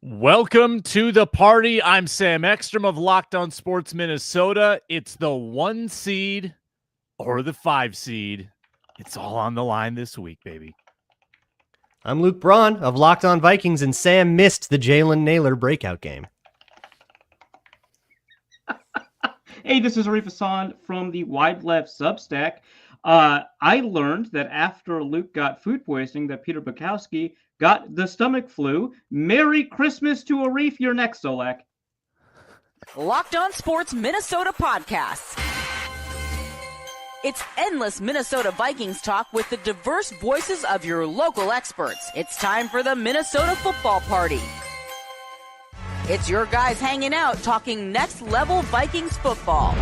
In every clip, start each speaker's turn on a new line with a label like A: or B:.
A: Welcome to the party. I'm Sam Ekstrom of Locked On Sports Minnesota. It's the 1 seed or the 5 seed. It's all on the line this week, baby.
B: I'm Luke Braun of Locked On Vikings, and Sam missed the Jalen Naylor breakout game.
C: Hey, this is Arif Hasan from the Wide Left Substack. I learned that after Luke got food poisoning, that Peter Bukowski got the stomach flu. Merry Christmas to Arif. You're next, Solak.
D: Locked On Sports Minnesota podcasts. It's endless Minnesota Vikings talk with the diverse voices of your local experts. It's time for the Minnesota Football Party. It's your guys hanging out talking next level Vikings football.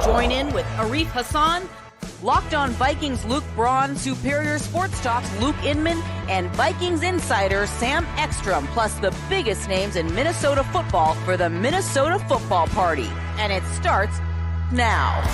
D: So join in with Arif Hasan, Locked On Vikings Luke Braun, Superior Sports Talk's Luke Inman, and Vikings insider Sam Ekstrom, plus the biggest names in Minnesota football for the Minnesota Football Party. And it starts now.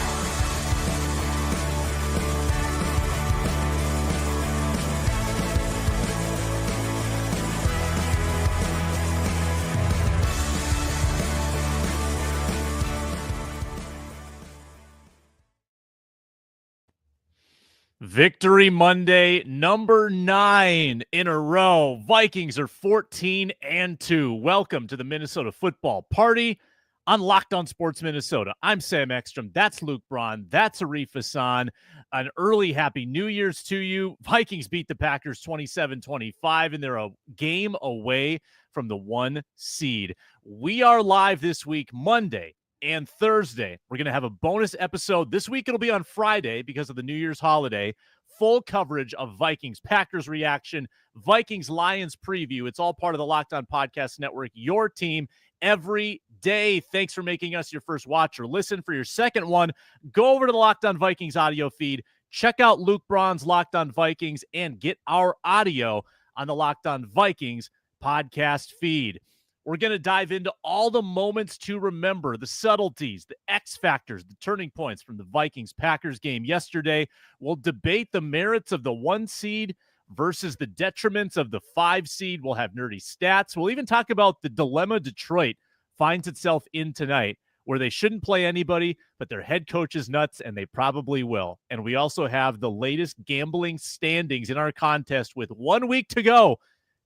A: Victory Monday, number 9 in a row. Vikings are 14-2. Welcome to the Minnesota Football Party on Locked On Sports Minnesota. I'm Sam Ekstrom. That's Luke Braun. That's Arif Hasan. An early Happy New Year's to you. Vikings beat the Packers 27-25, and they're a game away from the 1 seed. We are live this week, Monday and Thursday. We're going to have a bonus episode. This week it'll be on Friday because of the New Year's holiday. Full coverage of Vikings Packers reaction, Vikings Lions preview. It's all part of the Locked On Podcast Network, your team every day. Thanks for making us your first watch or listen. For your second one, go over to the Locked On Vikings audio feed. Check out Luke Braun's Locked On Vikings and get our audio on the Locked On Vikings podcast feed. We're going to dive into all the moments to remember, the subtleties, the X factors, the turning points from the Vikings-Packers game yesterday. We'll debate the merits of the 1 seed versus the detriments of the 5 seed. We'll have nerdy stats. We'll even talk about the dilemma Detroit finds itself in tonight, where they shouldn't play anybody, but their head coach is nuts, and they probably will. And we also have the latest gambling standings in our contest with 1 week to go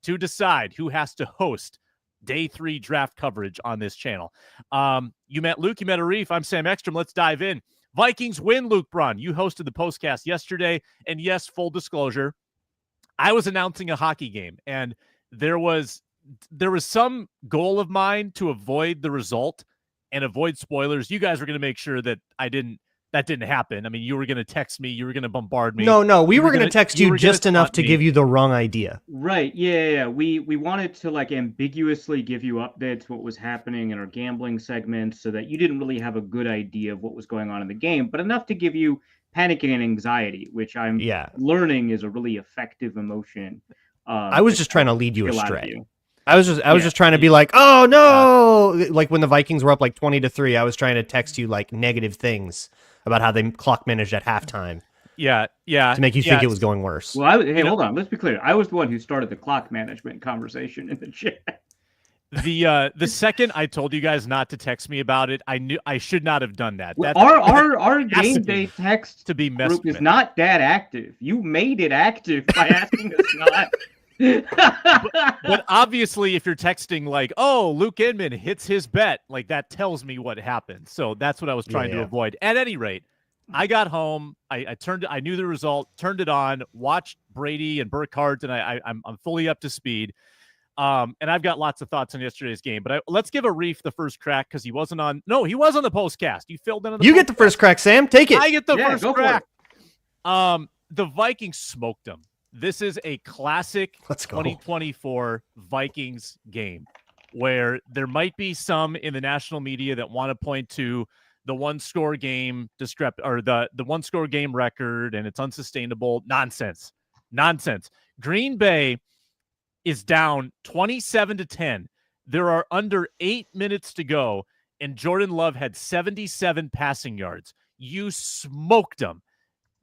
A: to decide who has to host Day 3 draft coverage on this channel. You met Luke, you met Arif. I'm Sam Ekstrom. Let's dive in. Vikings win, Luke Braun. You hosted the postcast yesterday. And yes, full disclosure, I was announcing a hockey game, and there was some goal of mine to avoid the result and avoid spoilers. You guys were going to make sure that that didn't happen. I mean, you were going to text me. You were going to bombard me.
B: No, we were going to text you just enough to give you the wrong idea.
C: Right. Yeah. We wanted to ambiguously give you updates what was happening in our gambling segment so that you didn't really have a good idea of what was going on in the game, but enough to give you panic and anxiety, which I'm learning is a really effective emotion.
B: I was just trying to lead you astray. I was just trying to be like, oh no, like when the Vikings were up like 20-3, I was trying to text you like negative things about how they clock managed at halftime.
A: Yeah.
B: To make you think it was going worse.
C: Well, hold on. Let's be clear. I was the one who started the clock management conversation in the chat.
A: The second I told you guys not to text me about it, I knew I should not have done that.
C: Well, our game day text
A: to be
C: group is not that active. You made it active by asking us not.
A: But obviously, if you're texting like, "Oh, Luke Inman hits his bet," like that tells me what happened. So that's what I was trying to avoid. At any rate, I got home. I knew the result. Turned it on. Watched Brady and Burkhart, and I'm fully up to speed. And I've got lots of thoughts on yesterday's game. But let's give Arif the first crack because he wasn't on. No, he was on the postcast. You filled in on the.
B: You get the first crack, Sam. Take it.
A: I get the first crack. The Vikings smoked them. This is a classic 2024 Vikings game where there might be some in the national media that want to point to the 1-score game the 1-score game record and it's unsustainable. Nonsense. Green Bay is down 27-10. There are under 8 minutes to go, and Jordan Love had 77 passing yards. You smoked them.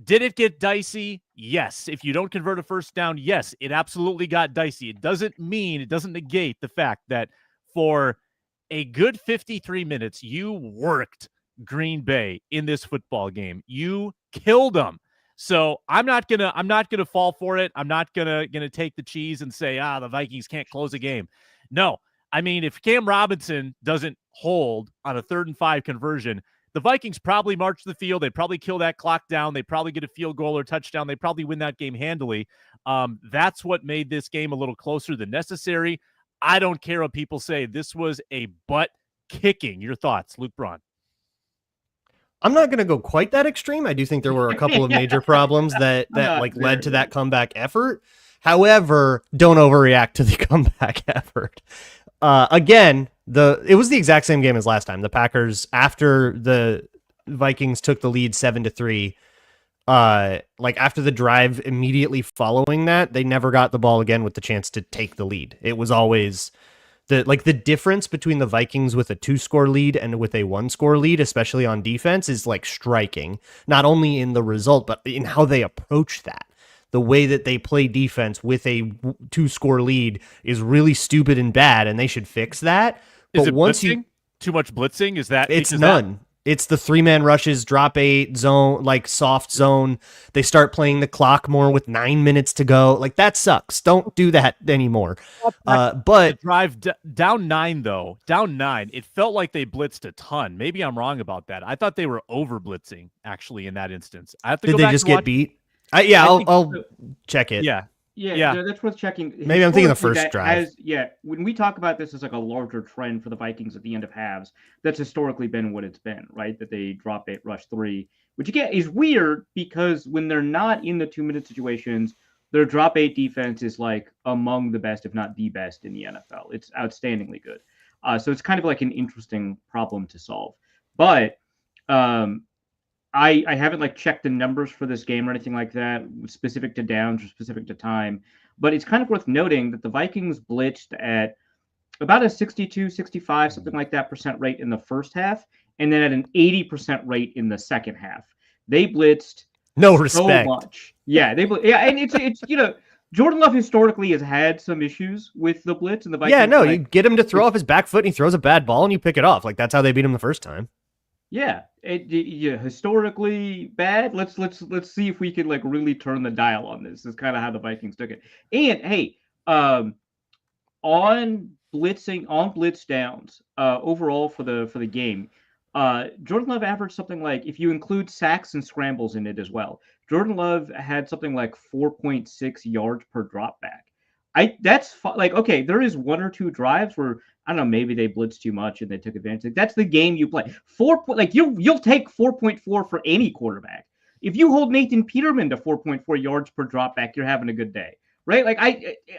A: Did it get dicey? Yes. If you don't convert a first down, yes, it absolutely got dicey. It doesn't negate the fact that for a good 53 minutes, you worked Green Bay in this football game. You killed them. So I'm not gonna fall for it. I'm not gonna take the cheese and say, the Vikings can't close a game. No. I mean, if Cam Robinson doesn't hold on a 3rd and 5 conversion, the Vikings probably march the field. They probably kill that clock down. They probably get a field goal or touchdown. They probably win that game handily. That's what made this game a little closer than necessary. I don't care what people say. This was a butt kicking. Your thoughts, Luke Braun?
B: I'm not going to go quite that extreme. I do think there were a couple of major problems that led to that comeback effort. However, don't overreact to the comeback effort. Again, it was the exact same game as last time. The Packers, after the Vikings took the lead 7-3, after the drive immediately following that, they never got the ball again with the chance to take the lead. It was always the difference between the Vikings with a 2-score lead and with a 1-score lead, especially on defense, is striking, not only in the result, but in how they approach that. The way that they play defense with a 2-score lead is really stupid and bad, and they should fix that.
A: Is it blitzing? Too much blitzing? Is that
B: it's none? It's the 3-man rushes, drop 8 zone, soft zone. They start playing the clock more with 9 minutes to go. That sucks. Don't do that anymore. But
A: drive down 9 though. Down 9. It felt like they blitzed a ton. Maybe I'm wrong about that. I thought they were over blitzing actually in that instance. I have to
B: Did
A: go
B: they
A: back
B: just
A: and
B: get
A: watch.
B: beat? I'll check it.
C: Yeah, that's worth checking.
B: Maybe I'm thinking the first drive.
C: When we talk about this as a larger trend for the Vikings at the end of halves, that's historically been what it's been, right? That they drop 8, rush 3, which again is weird because when they're not in the 2-minute situations, their drop 8 defense is among the best, if not the best in the NFL. It's outstandingly good. So it's kind of an interesting problem to solve. But I haven't checked the numbers for this game or anything like that, specific to downs or specific to time, but it's kind of worth noting that the Vikings blitzed at about a 62, 65, something like that % rate in the first half, and then at an 80% rate in the second half. They blitzed
B: no respect.
C: So much. Yeah, and it's Jordan Love historically has had some issues with the blitz, and the Vikings.
B: Yeah, no, you get him to throw off his back foot, and he throws a bad ball, and you pick it off. That's how they beat him the first time.
C: Yeah, historically bad. Let's see if we can really turn the dial on this. Is kind of how the Vikings took it. And hey, on blitz downs, overall for the game, Jordan Love averaged something if you include sacks and scrambles in it as well. Jordan Love had something 4.6 yards per drop back. That's okay. There is 1 or 2 drives where I don't know, maybe they blitzed too much and they took advantage. That's the game you play. You'll take 4.4 for any quarterback. If you hold Nathan Peterman to 4.4 yards per drop back, you're having a good day, right?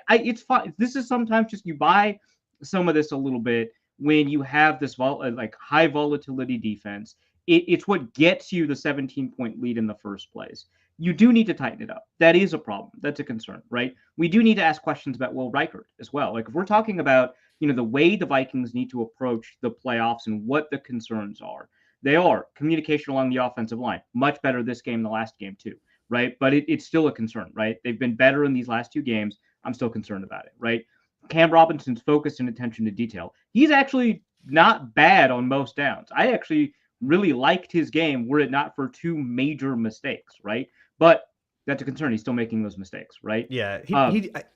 C: It's fine. This is sometimes just you buy some of this a little bit when you have this high volatility defense. It's what gets you the 17-point lead in the first place. You do need to tighten it up. That is a problem. That's a concern, right? We do need to ask questions about Will Reichert as well. If we're talking about, the way the Vikings need to approach the playoffs and what the concerns are, they are communication along the offensive line. Much better this game than the last game too, right? But it's still a concern, right? They've been better in these last 2 games. I'm still concerned about it, right? Cam Robinson's focus and attention to detail. He's actually not bad on most downs. I actually really liked his game were it not for 2 major mistakes, right? But that's a concern. He's still making those mistakes, right?
B: Yeah,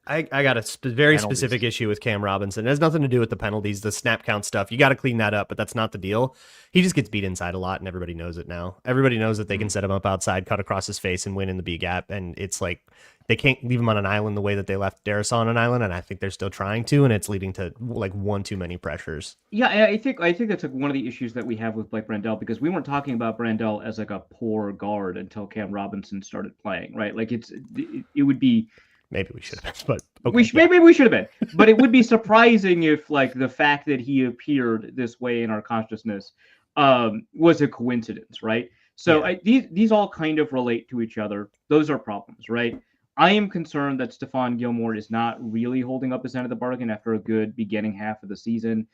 B: I got a very specific issue with Cam Robinson. It has nothing to do with the penalties, the snap count stuff. You got to clean that up, but that's not the deal. He just gets beat inside a lot, and everybody knows it now. Everybody knows that they can set him up outside, cut across his face, and win in the B gap. And it's they can't leave him on an island the way that they left Darius on an island, and I think they're still trying to, and it's leading to 1 too many pressures.
C: Yeah, I think that's one of the issues that we have with Blake Brandel, because we weren't talking about Brandel as a poor guard until Cam Robinson started playing, right? It would be
B: maybe we should have been, but okay,
C: maybe we should have been, but it would be surprising if the fact that he appeared this way in our consciousness was a coincidence, right? So yeah. These all kind of relate to each other. Those are problems, right? I am concerned that Stephon Gilmore is not really holding up his end of the bargain after a good beginning half of the season.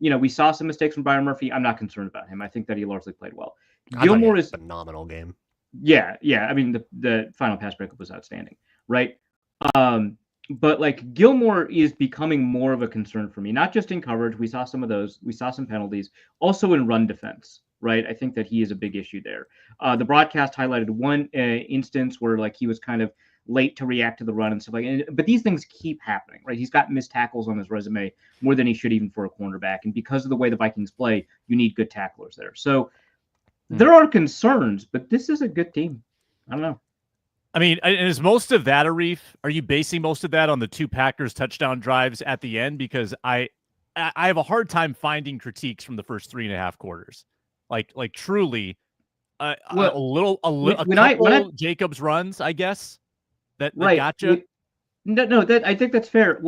C: We saw some mistakes from Byron Murphy. I'm not concerned about him. I think that he largely played well. Gilmore is
B: a phenomenal game.
C: Yeah. I mean, the final pass breakup was outstanding, right? But like Gilmore is becoming more of a concern for me, not just in coverage. We saw some of those. We saw some penalties, also in run defense, right? I think that he is a big issue there. The broadcast highlighted one instance where like he was kind of late to react to the run and stuff like that. But these things keep happening, right? He's got missed tackles on his resume more than he should even for a cornerback. And because of the way the Vikings play, you need good tacklers there. So there are concerns, but this is a good team. I don't know.
A: I mean, is most of that, Arif, are you basing most of that on the 2 Packers touchdown drives at the end? Because I have a hard time finding critiques from the first 3.5 quarters. Like truly, a couple Jacobs runs, I guess, that got you.
C: I think that's fair.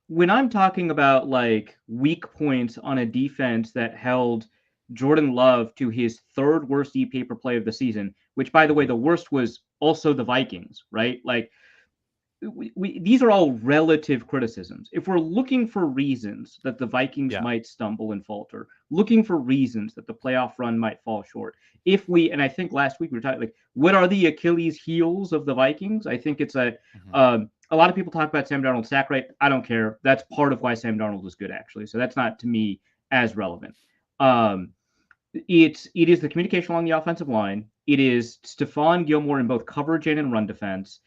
C: When I'm talking about like weak points on a defense that held Jordan Love to his 3rd worst EPA per play of the season, which, by the way, the worst was also the Vikings, right? Like, these are all relative criticisms. If we're looking for reasons that the Vikings might stumble and falter, looking for reasons that the playoff run might fall short, and I think last week we were talking, like, what are the Achilles heels of the Vikings? I think it's a lot of people talk about Sam Darnold's sack rate. I don't care. That's part of why Sam Darnold was good, actually. So that's not, to me, as relevant. It is the communication along the offensive line. It is Stephon Gilmore in both coverage and in run defense.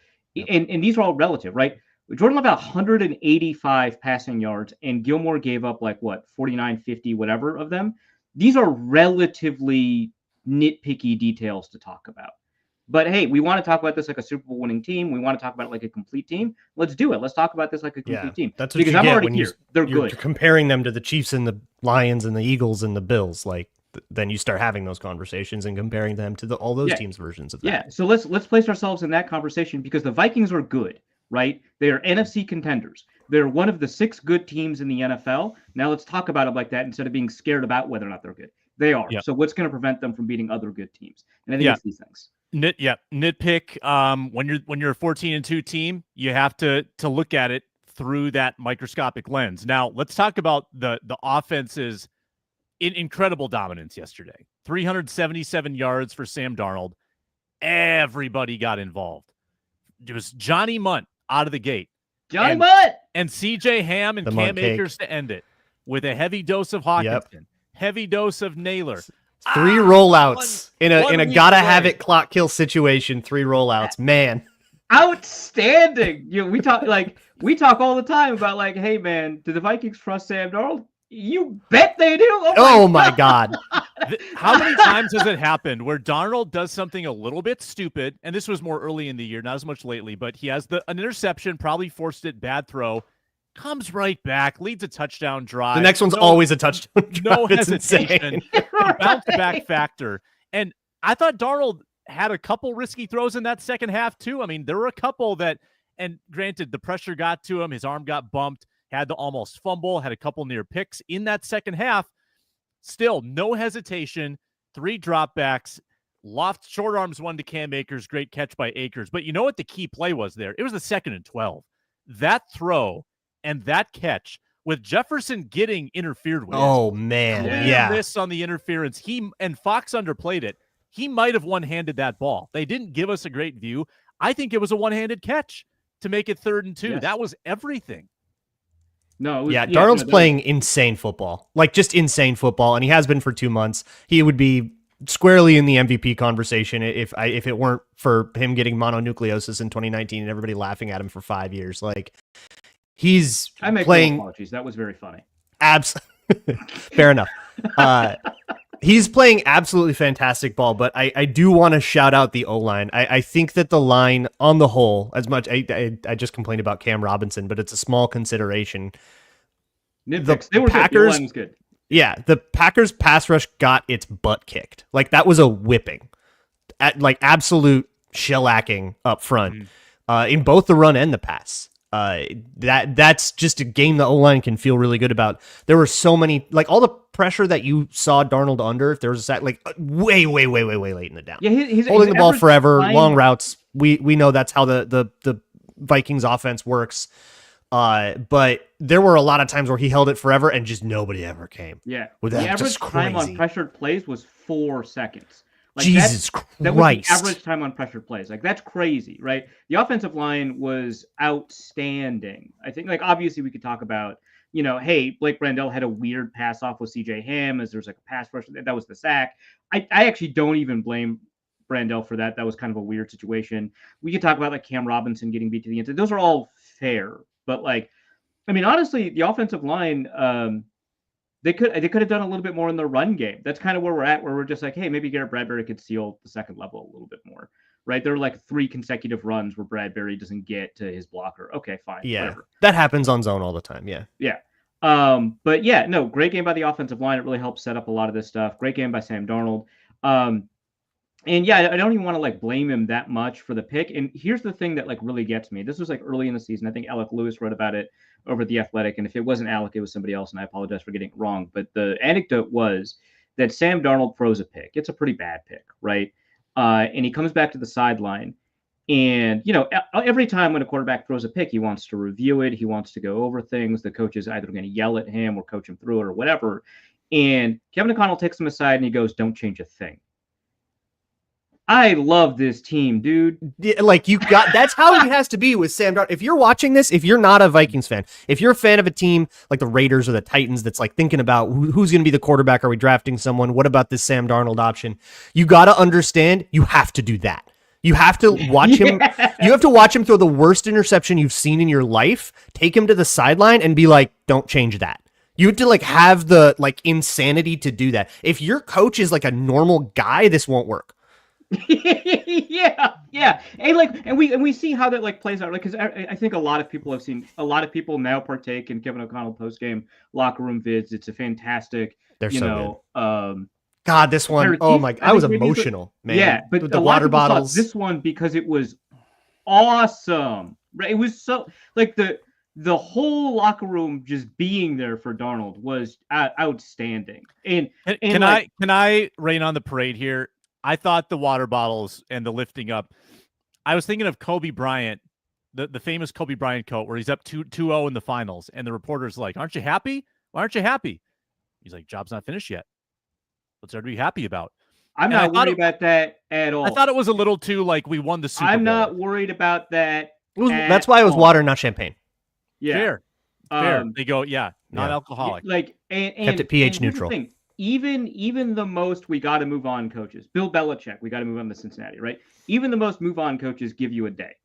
C: And these are all relative, right? Jordan Love had 185 passing yards, and Gilmore gave up 49, 50, whatever of them. These are relatively nitpicky details to talk about. But hey, we want to talk about this like a Super Bowl winning team. We want to talk about it like a complete team. Let's do it. Let's talk about this like a complete team.
B: That's what I'm already here. They're good. You're comparing them to the Chiefs and the Lions and the Eagles and the Bills. Like, then you start having those conversations and comparing them to all those teams' versions of that.
C: Yeah, so let's place ourselves in that conversation because the Vikings are good, right? They are NFC contenders. They're one of the 6 good teams in the NFL. Now let's talk about it like that instead of being scared about whether or not they're good. They are. Yep. So what's going to prevent them from beating other good teams? And I think it's these things.
A: Nitpick. When you're a 14-2 team, you have to look at it through that microscopic lens. Now let's talk about the offense's incredible dominance yesterday. 377 yards for Sam Darnold. Everybody got involved. It was Johnny Munt out of the gate.
C: Munt!
A: And CJ Ham and Cam Akers to end it with a heavy dose of Hawkinson, heavy dose of Naylor.
B: 3 rollouts in a gotta have it clock kill situation. 3 rollouts, man.
C: Outstanding. We talk all the time about like, hey man, do the Vikings trust Sam Darnold? You bet they do.
B: Oh my God.
A: How many times has it happened where Darnold does something a little bit stupid? And this was more early in the year, not as much lately, but he has an interception, probably forced it, bad throw, comes right back, leads a touchdown drive.
B: The next one's always a touchdown drive.
A: No hesitation. Bounce back factor. And I thought Darnold had a couple risky throws in that second half too. I mean, there were a couple that, and granted, the pressure got to him, his arm got bumped, had to almost fumble, had a couple near picks in that second half. Still, no hesitation, 3 dropbacks, loft short arms one to Cam Akers, great catch by Akers. But you know what the key play was there? It was the 2nd and 12. That throw and that catch with Jefferson getting interfered with.
B: Oh, man,
A: Miss on the interference. And Fox underplayed it. He might have one-handed that ball. They didn't give us a great view. I think it was a one-handed catch to make it 3rd and 2. Yes. That was everything.
C: No,
B: Darnold's playing insane football, like just insane football, and he has been for 2 months. He would be squarely in the MVP conversation if it weren't for him getting mononucleosis in 2019 and everybody laughing at him for 5 years. Like he's playing.
C: No apologies. That was very funny.
B: Fair enough. He's playing absolutely fantastic ball, but I do want to shout out the O-line. I think that the line on the whole, as much I just complained about Cam Robinson, but it's a small consideration.
C: Nitpicks. They were Packers. The line was good.
B: Yeah, the Packers pass rush got its butt kicked. Like that was a whipping, absolute shellacking up front, in both the run and the pass. That's just a game the O-line can feel really good about. There were so many, like all the pressure that you saw Darnold under, if there was a sack, like way late in the down.
C: Yeah, his
B: holding the ball forever, long routes. We know that's how the Vikings offense works. But there were a lot of times where he held it forever and just nobody ever came.
C: Yeah,
B: with
C: the average time on pressured plays was 4 seconds. Like
B: Jesus
C: that was the
B: Christ.
C: average time on pressure plays. Like that's crazy, right? The offensive line was outstanding. I think like obviously we could talk about, hey, Blake Brandel had a weird pass off with CJ Ham as there's like a pass rush. That was the sack. I actually don't even blame Brandel for that. That was kind of a weird situation. We could talk about like Cam Robinson getting beat to the inside. Those are all fair. But like, I mean, honestly, the offensive line, they could have done a little bit more in the run game. That's kind of where we're at, where we're just like, hey, maybe Garrett Bradbury could seal the second level a little bit more, right? There are like 3 consecutive runs where Bradbury doesn't get to his blocker. Okay, fine.
B: Yeah,
C: whatever.
B: that happens on zone all the time. Yeah.
C: Yeah. But yeah, no, great game by the offensive line. It really helped set up a lot of this stuff. Great game by Sam Darnold. And yeah, I don't even want to like blame him that much for the pick. And here's the thing that like really gets me. This was like early in the season. I think Alec Lewis wrote about it over at The Athletic. And if it wasn't Alec, it was somebody else. And I apologize for getting it wrong. But the anecdote was that Sam Darnold throws a pick. It's a pretty bad pick, right? And he comes back to the sideline. And, every time when a quarterback throws a pick, he wants to review it. He wants to go over things. The coach is either going to yell at him or coach him through it or whatever. And Kevin O'Connell takes him aside and he goes, "Don't change a thing." I love this team, dude.
B: Like that's how it has to be with Sam Darnold. If you're watching this, if you're not a Vikings fan, if you're a fan of a team like the Raiders or the Titans that's like thinking about who's going to be the quarterback, are we drafting someone? What about this Sam Darnold option? You got to understand, you have to do that. You have to watch him. You have to watch him throw the worst interception you've seen in your life, take him to the sideline and be like, "Don't change that." You have to like have the like insanity to do that. If your coach is like a normal guy, this won't work.
C: yeah. And we see how that like plays out, like, because I think a lot of people now partake in Kevin O'Connell post game locker room vids. It's a fantastic.
B: They're so good. God, this one, oh my! I was emotional, man.
C: Yeah, but
B: with the water bottles.
C: This one because it was awesome. Right? It was so like the whole locker room just being there for Darnold was outstanding. And
A: can I rain on the parade here? I thought the water bottles and the lifting up. I was thinking of Kobe Bryant, the famous Kobe Bryant quote where he's up 2-0 in the finals, and the reporter's like, "Aren't you happy? Why aren't you happy?" He's like, "Job's not finished yet. What's there to be happy about?"
C: I'm not worried about that at all.
A: I thought it was a little too like we won the Super Bowl.
C: I'm not worried about that.
B: That's why it was water, not champagne.
C: Yeah.
A: Fair. They go, non-alcoholic.
C: Like and
B: kept it pH neutral.
C: Even the most we got to move on coaches, Bill Belichick, we got to move on to Cincinnati, right? Even the most move on coaches give you a day.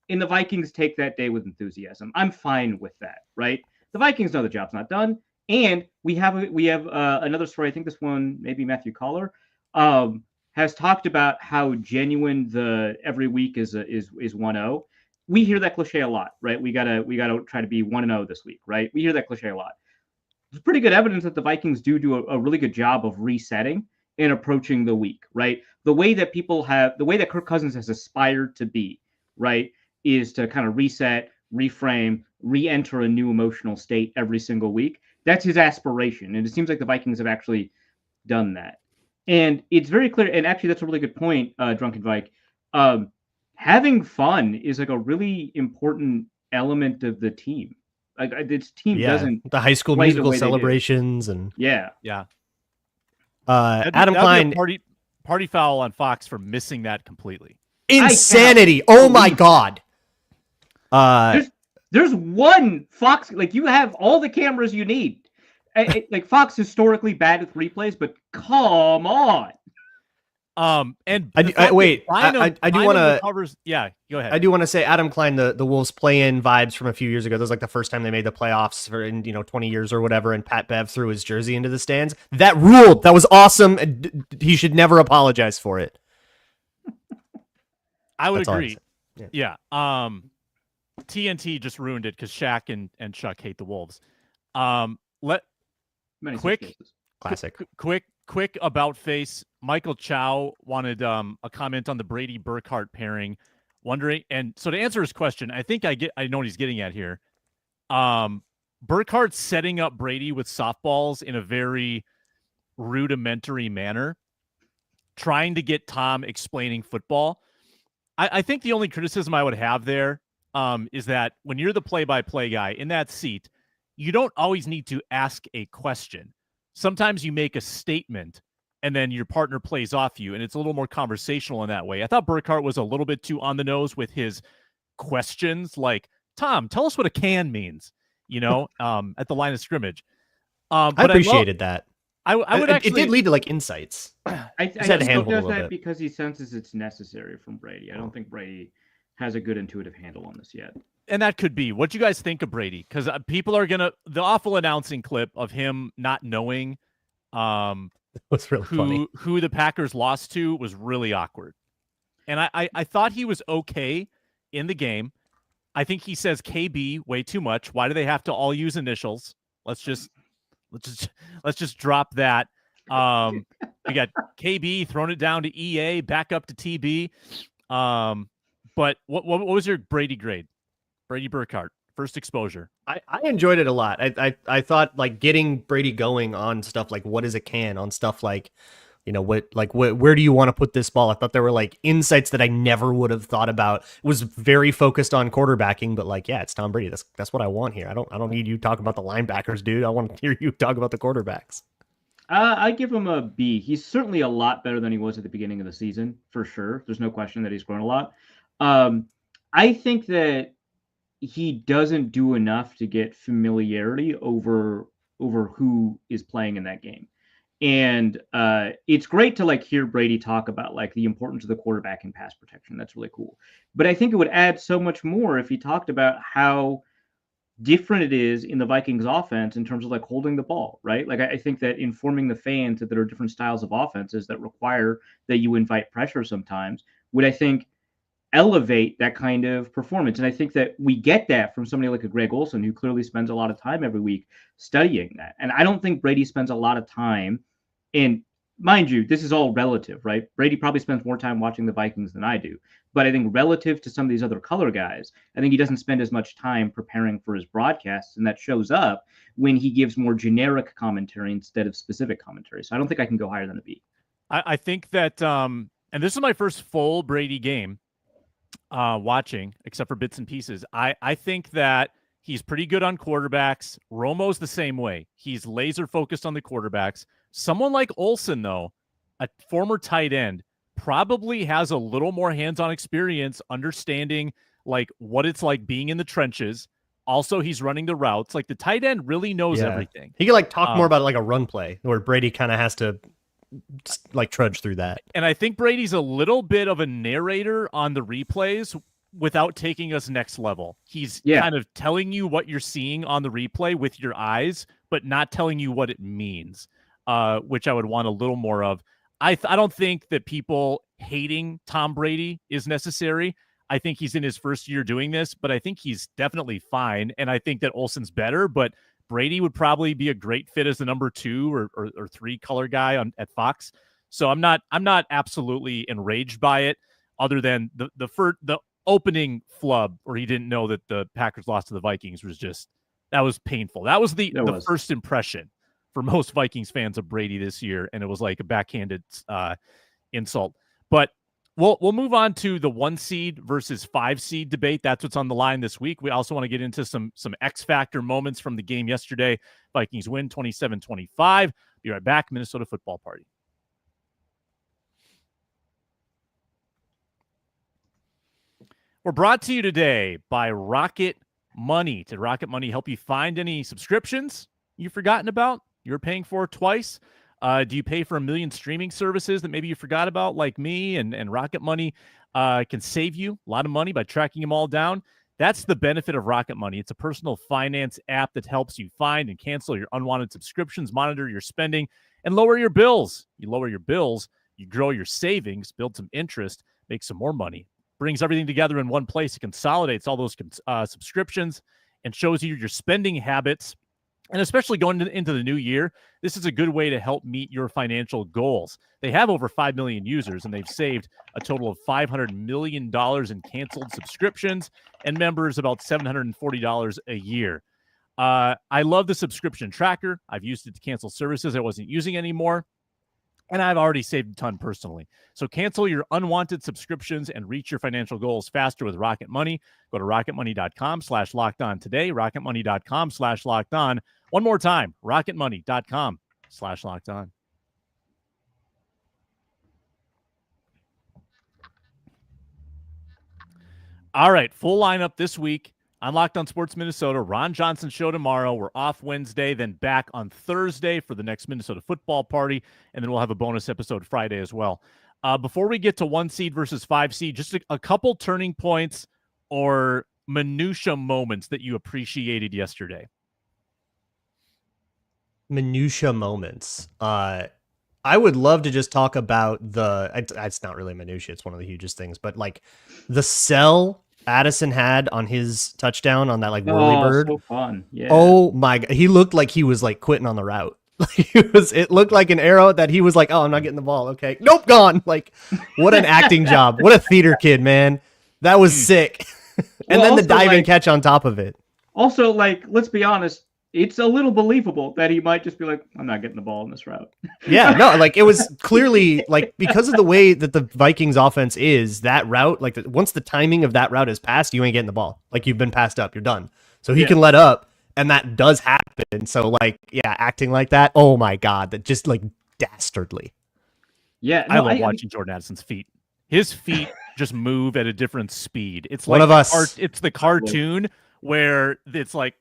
C: And the Vikings take that day with enthusiasm. I'm fine with that, right? The Vikings know the job's not done. And we have another story. I think this one, maybe Matthew Collar, has talked about how genuine the every week is 1-0. We hear that cliche a lot, right? We gotta try to be 1-0 this week, right? We hear that cliche a lot. There's pretty good evidence that the Vikings do a really good job of resetting and approaching the week, right? The way that Kirk Cousins has aspired to be, right, is to kind of reset, reframe, re-enter a new emotional state every single week. That's his aspiration. And it seems like the Vikings have actually done that. And it's very clear. And actually, that's a really good point, Drunken Vike. Having fun is like a really important element of the team. Like this team doesn't
B: the High School Musical celebrations and
A: Adam Klein party foul on Fox for missing that completely.
B: Insanity! Oh my God!
C: There's one Fox. Like you have all the cameras you need. Like Fox historically bad with replays, but come on.
A: And
B: I do want to.
A: Go ahead.
B: I do want to say Adam Klein, the Wolves play-in vibes from a few years ago. That was like the first time they made the playoffs for 20 years or whatever. And Pat Bev threw his jersey into the stands. That ruled. That was awesome. He should never apologize for it.
A: I would agree. Yeah. TNT just ruined it because Shaq and Chuck hate the Wolves. Quick about face. Michael Chow wanted a comment on the Brady Burkhart pairing, wondering, and so to answer his question, I think I know what he's getting at here. Burkhart's setting up Brady with softballs in a very rudimentary manner, trying to get Tom explaining football. I think the only criticism I would have there is that when you're the play-by-play guy in that seat, you don't always need to ask a question. Sometimes you make a statement and then your partner plays off you, and it's a little more conversational in that way. I thought Burkhart was a little bit too on the nose with his questions, like, Tom, tell us what a can means, at the line of scrimmage.
B: I appreciated that.
A: I would actually.
B: It did lead to like insights.
C: I think he does that because he senses it's necessary from Brady. I don't think Brady has a good intuitive handle on this yet.
A: And that could be. What do you guys think of Brady? Because people are the awful announcing clip of him not knowing
B: was really funny.
A: Who the Packers lost to was really awkward. And I thought he was okay in the game. I think he says KB way too much. Why do they have to all use initials? Let's just drop that. We got KB throwing it down to EA, back up to TB. But what was your Brady grade? Brady Burkhart, first exposure.
B: I enjoyed it a lot. I thought like getting Brady going on stuff like what is a can, on stuff like, where do you want to put this ball? I thought there were like insights that I never would have thought about. It was very focused on quarterbacking, but like, yeah, it's Tom Brady. That's what I want here. I don't need you to talk about the linebackers, dude. I want to hear you talk about the quarterbacks.
C: I give him a B. He's certainly a lot better than he was at the beginning of the season, for sure. There's no question that he's grown a lot. I think that he doesn't do enough to get familiarity over who is playing in that game. And it's great to like hear Brady talk about like the importance of the quarterback in pass protection. That's really cool. But I think it would add so much more if he talked about how different it is in the Vikings offense in terms of like holding the ball, right? Like I think that informing the fans that there are different styles of offenses that require that you invite pressure sometimes would, I think, elevate that kind of performance. And I think that we get that from somebody like a Greg Olsen, who clearly spends a lot of time every week studying that. And I don't think Brady spends a lot of time. And mind you, this is all relative, right? Brady probably spends more time watching the Vikings than I do. But I think relative to some of these other color guys, I think he doesn't spend as much time preparing for his broadcasts. And that shows up when he gives more generic commentary instead of specific commentary. So I don't think I can go higher than a B.
A: I think that, and this is my first full Brady game watching, except for bits and pieces. I think that he's pretty good on quarterbacks. Romo's the same way. He's laser focused on the quarterbacks. Someone like Olsen, though, a former tight end, probably has a little more hands-on experience understanding like what it's like being in the trenches. Also, he's running the routes. Like the tight end really knows everything.
B: He can like talk more about like a run play where Brady kind of has to like trudge through that.
A: And I think Brady's a little bit of a narrator on the replays without taking us next level. He's kind of telling you what you're seeing on the replay with your eyes, but not telling you what it means, which I would want a little more of. I don't think that people hating Tom Brady is necessary. I think he's in his first year doing this, but I think he's definitely fine. And I think that Olsen's better, but Brady would probably be a great fit as the number 2 or 3 color guy at Fox. So I'm not absolutely enraged by it, other than the opening flub where he didn't know that the Packers lost to the Vikings that was painful. That was the first impression for most Vikings fans of Brady this year, and it was like a backhanded insult. But we'll move on to the 1 seed versus 5 seed debate. That's what's on the line this week. We also want to get into some X factor moments from the game yesterday. Vikings win 27-25. Be right back. Minnesota Football Party. We're brought to you today by Rocket Money. Did Rocket Money help you find any subscriptions you've forgotten about? You're paying for twice? Do you pay for a million streaming services that maybe you forgot about, like me? And Rocket Money can save you a lot of money by tracking them all down. That's the benefit of Rocket Money. It's a personal finance app that helps you find and cancel your unwanted subscriptions, monitor your spending, and lower your bills. You lower your bills, you grow your savings, build some interest, make some more money. Brings everything together in one place. It consolidates all those subscriptions and shows you your spending habits. And especially going into the new year, this is a good way to help meet your financial goals. They have over 5 million users, and they've saved a total of $500 million in canceled subscriptions, and members about $740 a year. I love the subscription tracker. I've used it to cancel services I wasn't using anymore, and I've already saved a ton personally. So cancel your unwanted subscriptions and reach your financial goals faster with Rocket Money. Go to rocketmoney.com/lockedon today, rocketmoney.com/lockedon. One more time, rocketmoney.com/lockedon. All right, full lineup this week on Locked On Sports Minnesota. Ron Johnson show tomorrow. We're off Wednesday, then back on Thursday for the next Minnesota football party, and then we'll have a bonus episode Friday as well. Before we get to 1 seed versus 5 seed, just a couple turning points or minutia moments that you appreciated yesterday.
B: Minutia moments. I would love to just talk about it's not really minutia, it's one of the hugest things, but like the sell Addison had on his touchdown on that like whirly bird.
C: So fun. Yeah.
B: Oh my God. He looked like he was like quitting on the route. It looked like an arrow that he was like, oh, I'm not getting the ball. Okay. Nope, gone. Like, what an acting job. What a theater kid, man. That was sick. And then the diving catch on top of it.
C: Also, like, let's be honest, it's a little believable that he might just be like, I'm not getting the ball in this route.
B: Yeah, no, like it was clearly like because of the way that the Vikings offense is, that route, like once the timing of that route is passed, you ain't getting the ball. Like you've been passed up, you're done. So he can let up, and that does happen. So like, yeah, acting like that, oh my God, that just like dastardly.
C: Yeah,
A: no, I love watching Jordan Addison's feet. His feet just move at a different speed. It's like
B: one of us.
A: It's the cartoon where it's like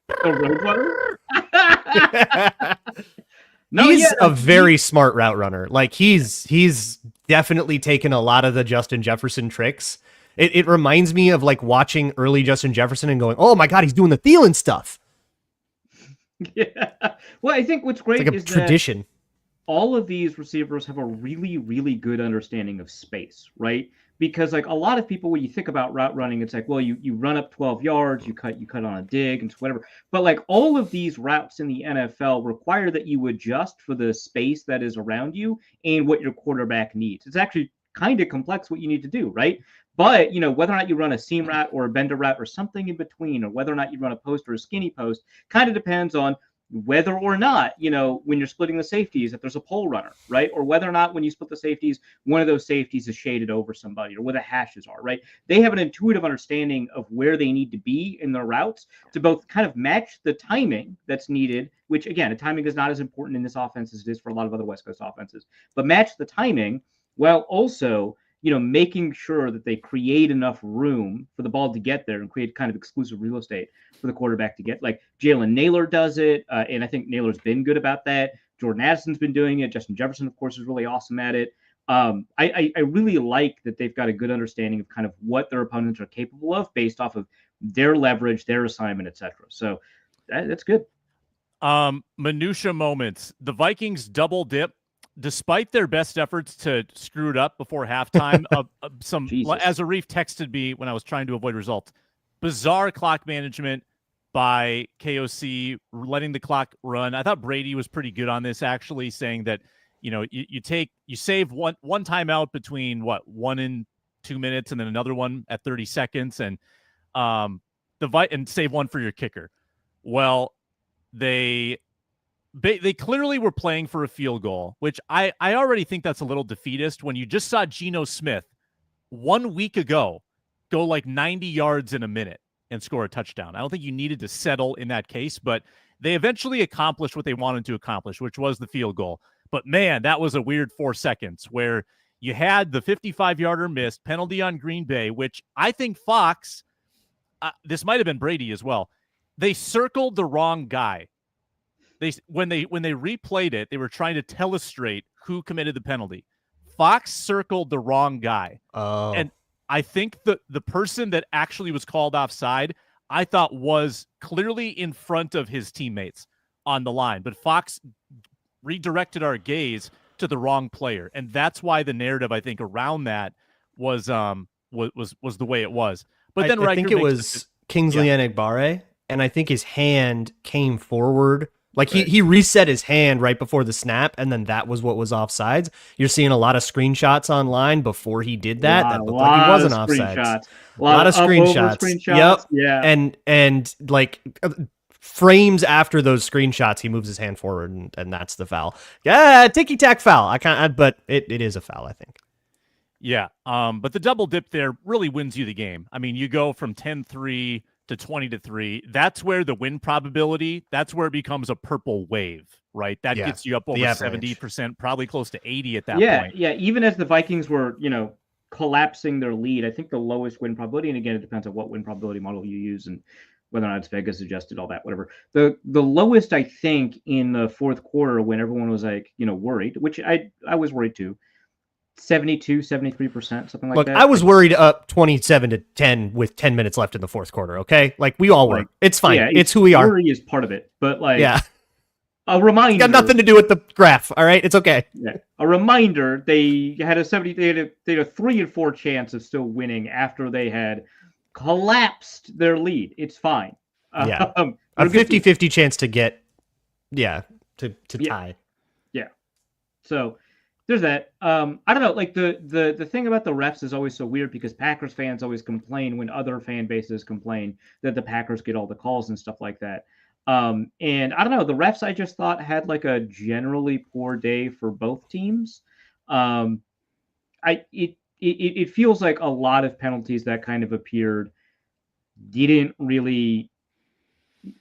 B: he's a very smart route runner. Like he's definitely taken a lot of the Justin Jefferson tricks. It reminds me of like watching early Justin Jefferson and going, oh my God, he's doing the Thielen stuff.
C: Yeah. Well, I think what's great is
B: tradition.
C: That all of these receivers have a really, really good understanding of space, right? Because like a lot of people, when you think about route running, it's like, well, you run up 12 yards, you cut on a dig and whatever. But like all of these routes in the NFL require that you adjust for the space that is around you and what your quarterback needs. It's actually kind of complex what you need to do, right? But, you know, whether or not you run a seam route or a bender route or something in between, or whether or not you run a post or a skinny post, kind of depends on whether or not, you know, when you're splitting the safeties, if there's a pole runner, right? Or whether or not when you split the safeties, one of those safeties is shaded over somebody or where the hashes are, right? They have an intuitive understanding of where they need to be in their routes to both kind of match the timing that's needed, which again, the timing is not as important in this offense as it is for a lot of other West Coast offenses, but match the timing while also, you know, making sure that they create enough room for the ball to get there and create kind of exclusive real estate for the quarterback to get. Like Jalen Naylor does it, and I think Naylor's been good about that. Jordan Addison's been doing it. Justin Jefferson, of course, is really awesome at it. I really like that they've got a good understanding of kind of what their opponents are capable of based off of their leverage, their assignment, etc. So that's good.
A: Minutia moments. The Vikings double dip. Despite their best efforts to screw it up before halftime, as Arif texted me when I was trying to avoid results, bizarre clock management by KOC, letting the clock run. I thought Brady was pretty good on this, actually, saying that, you know, you save one timeout between 1 and 2 minutes, and then another one at 30 seconds, and save one for your kicker. Well, they clearly were playing for a field goal, which I already think that's a little defeatist when you just saw Geno Smith 1 week ago go like 90 yards in a minute and score a touchdown. I don't think you needed to settle in that case, but they eventually accomplished what they wanted to accomplish, which was the field goal. But man, that was a weird 4 seconds where you had the 55-yarder missed, penalty on Green Bay, which I think Fox, this might have been Brady as well, they circled the wrong guy. When they replayed it, they were trying to telestrate who committed the penalty. Fox circled the wrong guy.
B: Oh.
A: And I think the person that actually was called offside, I thought was clearly in front of his teammates on the line. But Fox redirected our gaze to the wrong player. And that's why the narrative, I think, around that was the way it was. But then
B: I think it was Kingsley Enagbare, and I think his hand came forward. Like he reset his hand right before the snap, and then that was what was offsides. You're seeing a lot of screenshots online before he did that. That looked like he wasn't offsides.
C: A lot of
B: screenshots. Yep.
C: Yeah.
B: And like frames after those screenshots, he moves his hand forward, and that's the foul. Yeah, ticky-tack foul. But it is a foul, I think.
A: Yeah. But the double dip there really wins you the game. I mean, you go from 10-3 to 20-3. That's where the win probability, that's where it becomes a purple wave, right? That gets you up over 70%, probably close to 80 at that point.
C: Yeah. Even as the Vikings were, you know, collapsing their lead. I think the lowest win probability, and again, it depends on what win probability model you use and whether or not it's Vegas adjusted, all that, whatever. The lowest, I think, in the fourth quarter when everyone was like, worried, which I was worried too, 72, 73%, something like
B: Look,
C: that.
B: I was worried up 27-10 with 10 minutes left in the fourth quarter, okay? Like, we all were. It's fine. Yeah, it's who we are.
C: Worry is part of it, but
B: yeah.
C: A reminder.
B: It's got nothing to do with the graph, all right? It's okay.
C: Yeah. A reminder, they had a 3-4 chance of still winning after they had collapsed their lead. It's fine.
B: Yeah. A 50-50 chance to get, to tie.
C: Yeah. So there's that. I don't know. Like the thing about the refs is always so weird because Packers fans always complain when other fan bases complain that the Packers get all the calls and stuff like that. And I don't know. The refs I just thought had like a generally poor day for both teams. It feels like a lot of penalties that kind of appeared didn't really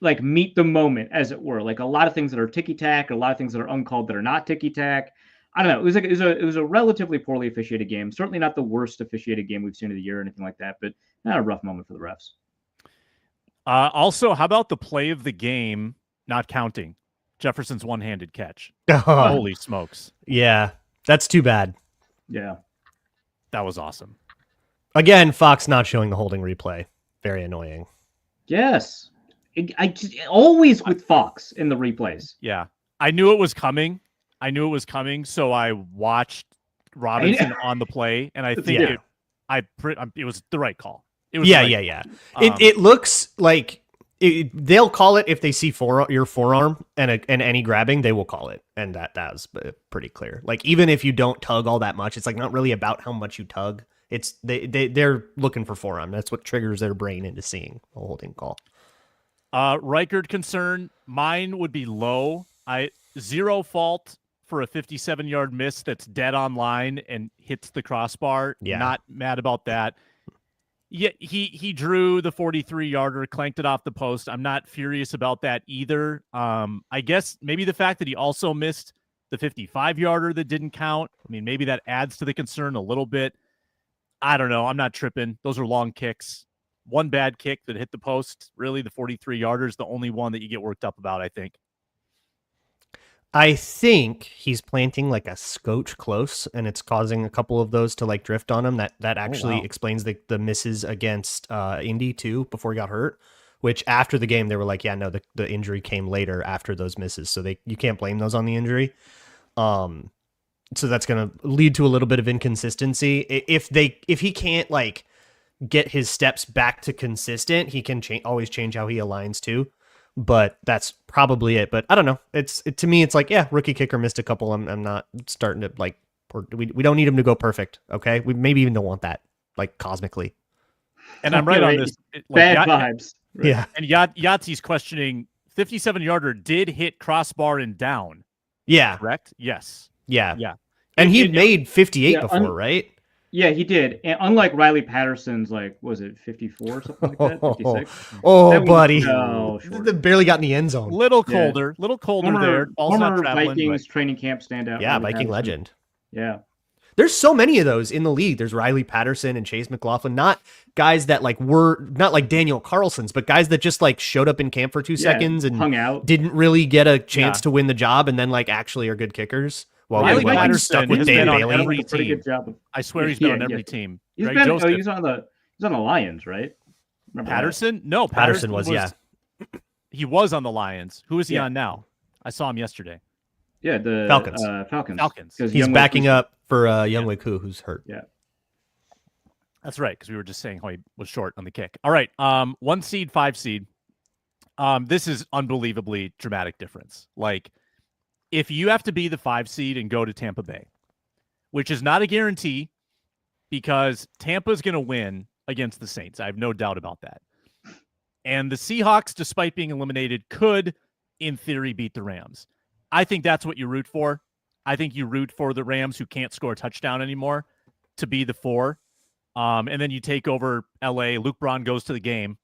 C: like meet the moment, as it were. Like a lot of things that are ticky tack, a lot of things that are uncalled that are not ticky tack. I don't know. It was a relatively poorly officiated game. Certainly not the worst officiated game we've seen of the year or anything like that, but not a rough moment for the refs.
A: Also, how about the play of the game not counting? Jefferson's one-handed catch. Holy smokes.
B: Yeah, that's too bad.
C: Yeah.
A: That was awesome.
B: Again, Fox not showing the holding replay. Very annoying.
C: Yes. I just always with Fox in the replays.
A: Yeah. I knew it was coming. So I watched Robinson on the play, and I think it was the right call. It was
B: yeah. It looks like they'll call it if they see your forearm and any grabbing, they will call it, and that was pretty clear. Like even if you don't tug all that much, it's like not really about how much you tug. It's they're looking for forearm. That's what triggers their brain into seeing a holding call.
A: Reichard concern, mine would be low. Zero fault for a 57-yard miss that's dead on line and hits the crossbar.
B: Yeah.
A: Not mad about that. Yeah, he drew the 43-yarder, clanked it off the post. I'm not furious about that either. I guess maybe the fact that he also missed the 55-yarder that didn't count. I mean, maybe that adds to the concern a little bit. I don't know. I'm not tripping. Those are long kicks. One bad kick that hit the post. Really, the 43-yarder is the only one that you get worked up about, I think.
B: I think he's planting like a scotch close, and it's causing a couple of those to like drift on him. That actually explains the misses against Indy too before he got hurt. Which after the game they were like, yeah, no, the injury came later after those misses, so you can't blame those on the injury. So that's going to lead to a little bit of inconsistency. If he can't like get his steps back to consistent, he can always change how he aligns too. But that's probably it. But I don't know. To me, it's like, yeah, rookie kicker missed a couple. I'm not starting to like. We don't need him to go perfect. Okay, we maybe even don't want that like cosmically.
A: And I'm right on this.
C: Bad vibes.
B: Right. Yeah.
A: And Yahtzee's questioning 57-yarder did hit crossbar and down.
B: Yeah.
A: Correct. Yes.
B: Yeah. And he made 58 before, right?
C: Yeah, he did. And unlike Riley Patterson's, like, was it 54 or something like that? 56?
B: Buddy. They barely got in the end zone.
A: Little colder there.
C: Former Vikings training camp standout.
B: Yeah, Viking legend.
C: Yeah.
B: There's so many of those in the league. There's Riley Patterson and Chase McLaughlin, not guys that like were not like Daniel Carlson's, but guys that just like showed up in camp for 2 seconds and
C: hung out,
B: didn't really get a chance to win the job, and then like actually are good kickers. Well,
A: Riley Patterson
B: stuck with Dave Bailey.
C: Good job.
A: I swear he's been on every team.
C: He's on the Lions, right?
A: Remember Patterson? That? No,
B: Patterson was.
A: He was on the Lions. Who is he on now? I saw him yesterday.
C: Yeah, the
B: Falcons.
A: Falcons.
B: He's backing up for Younghoe Koo, who's hurt.
C: Yeah.
A: That's right, because we were just saying how he was short on the kick. All right, 1 seed, 5 seed. This is unbelievably dramatic difference. Like, if you have to be the 5 seed and go to Tampa Bay, which is not a guarantee because Tampa's going to win against the Saints. I have no doubt about that. And the Seahawks, despite being eliminated, could, in theory, beat the Rams. I think that's what you root for. I think you root for the Rams, who can't score a touchdown anymore, to be the 4. And then you take over LA. Luke Braun goes to the game.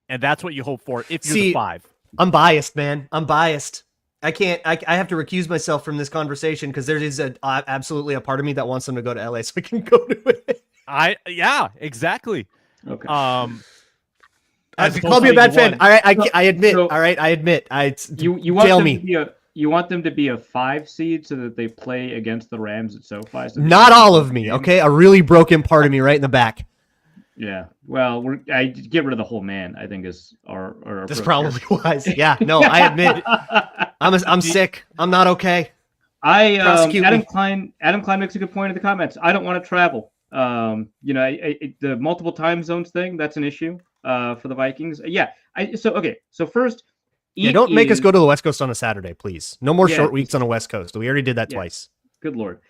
A: And that's what you hope for if you're the 5.
B: I'm biased, man. I'm biased. I can't. I have to recuse myself from this conversation because there is absolutely a part of me that wants them to go to LA so I can go to it.
A: Yeah, exactly.
C: Okay.
B: Call me a bad fan. All right, I admit.
C: So,
B: all right, I admit.
C: You want them to be a 5 seed so that they play against the Rams at SoFi. So
B: Not all of me, okay? A really broken part of me right in the back.
C: Yeah. Well, I get rid of the whole man, I think is our
B: That's probably wise. Yeah. No, I admit. I'm sick. I'm not okay.
C: Adam Klein makes a good point in the comments. I don't want to travel. The multiple time zones thing, that's an issue for the Vikings. Yeah. So first,
B: don't make us go to the West Coast on a Saturday, please. No more short weeks on the West Coast. We already did that twice.
C: Good Lord.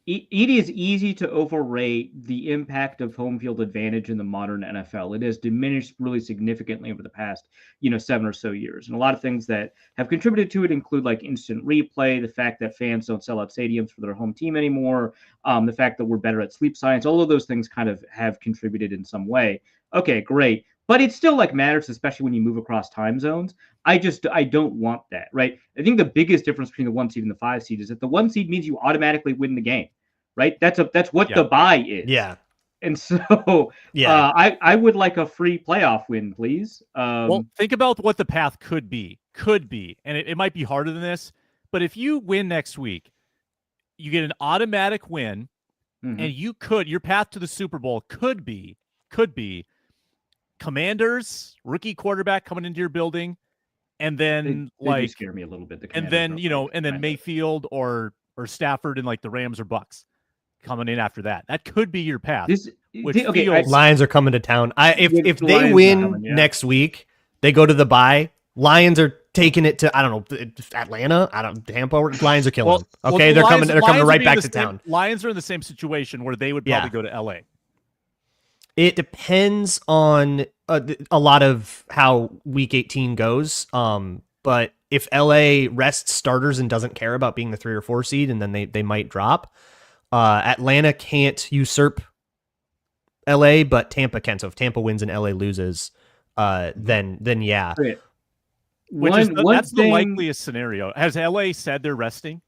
C: It is easy to overrate the impact of home field advantage in the modern NFL. It has diminished really significantly over the past, 7 or so years. And a lot of things that have contributed to it include like instant replay, the fact that fans don't sell out stadiums for their home team anymore, the fact that we're better at sleep science. All of those things kind of have contributed in some way. Okay, great. But it still matters, especially when you move across time zones. I don't want that, right? I think the biggest difference between the 1 seed and the 5 seed is that the 1 seed means you automatically win the game, right? That's what the bye is.
B: Yeah.
C: And so I would like a free playoff win, please.
A: Well, think about what the path could be. And it might be harder than this, but if you win next week, you get an automatic win, and your path to the Super Bowl could be Commanders, rookie quarterback coming into your building, and then
C: they do scare me a little bit.
A: And then Mayfield or Stafford and like the Rams or Bucks coming in after that. That could be your path.
B: Lions are coming to town. If they win next week, they go to the bye. Lions are taking it to Atlanta. Tampa. Lions are killing them. Okay, they're coming right back to town.
A: Lions are in the same situation where they would probably go to LA.
B: It depends on a lot of how Week 18 goes. But if LA rests starters and doesn't care about being the 3 or 4 seed, and then they might drop. Atlanta can't usurp LA, but Tampa can. So if Tampa wins and LA loses, then yeah.
A: That's the likeliest scenario. Has LA said they're resting?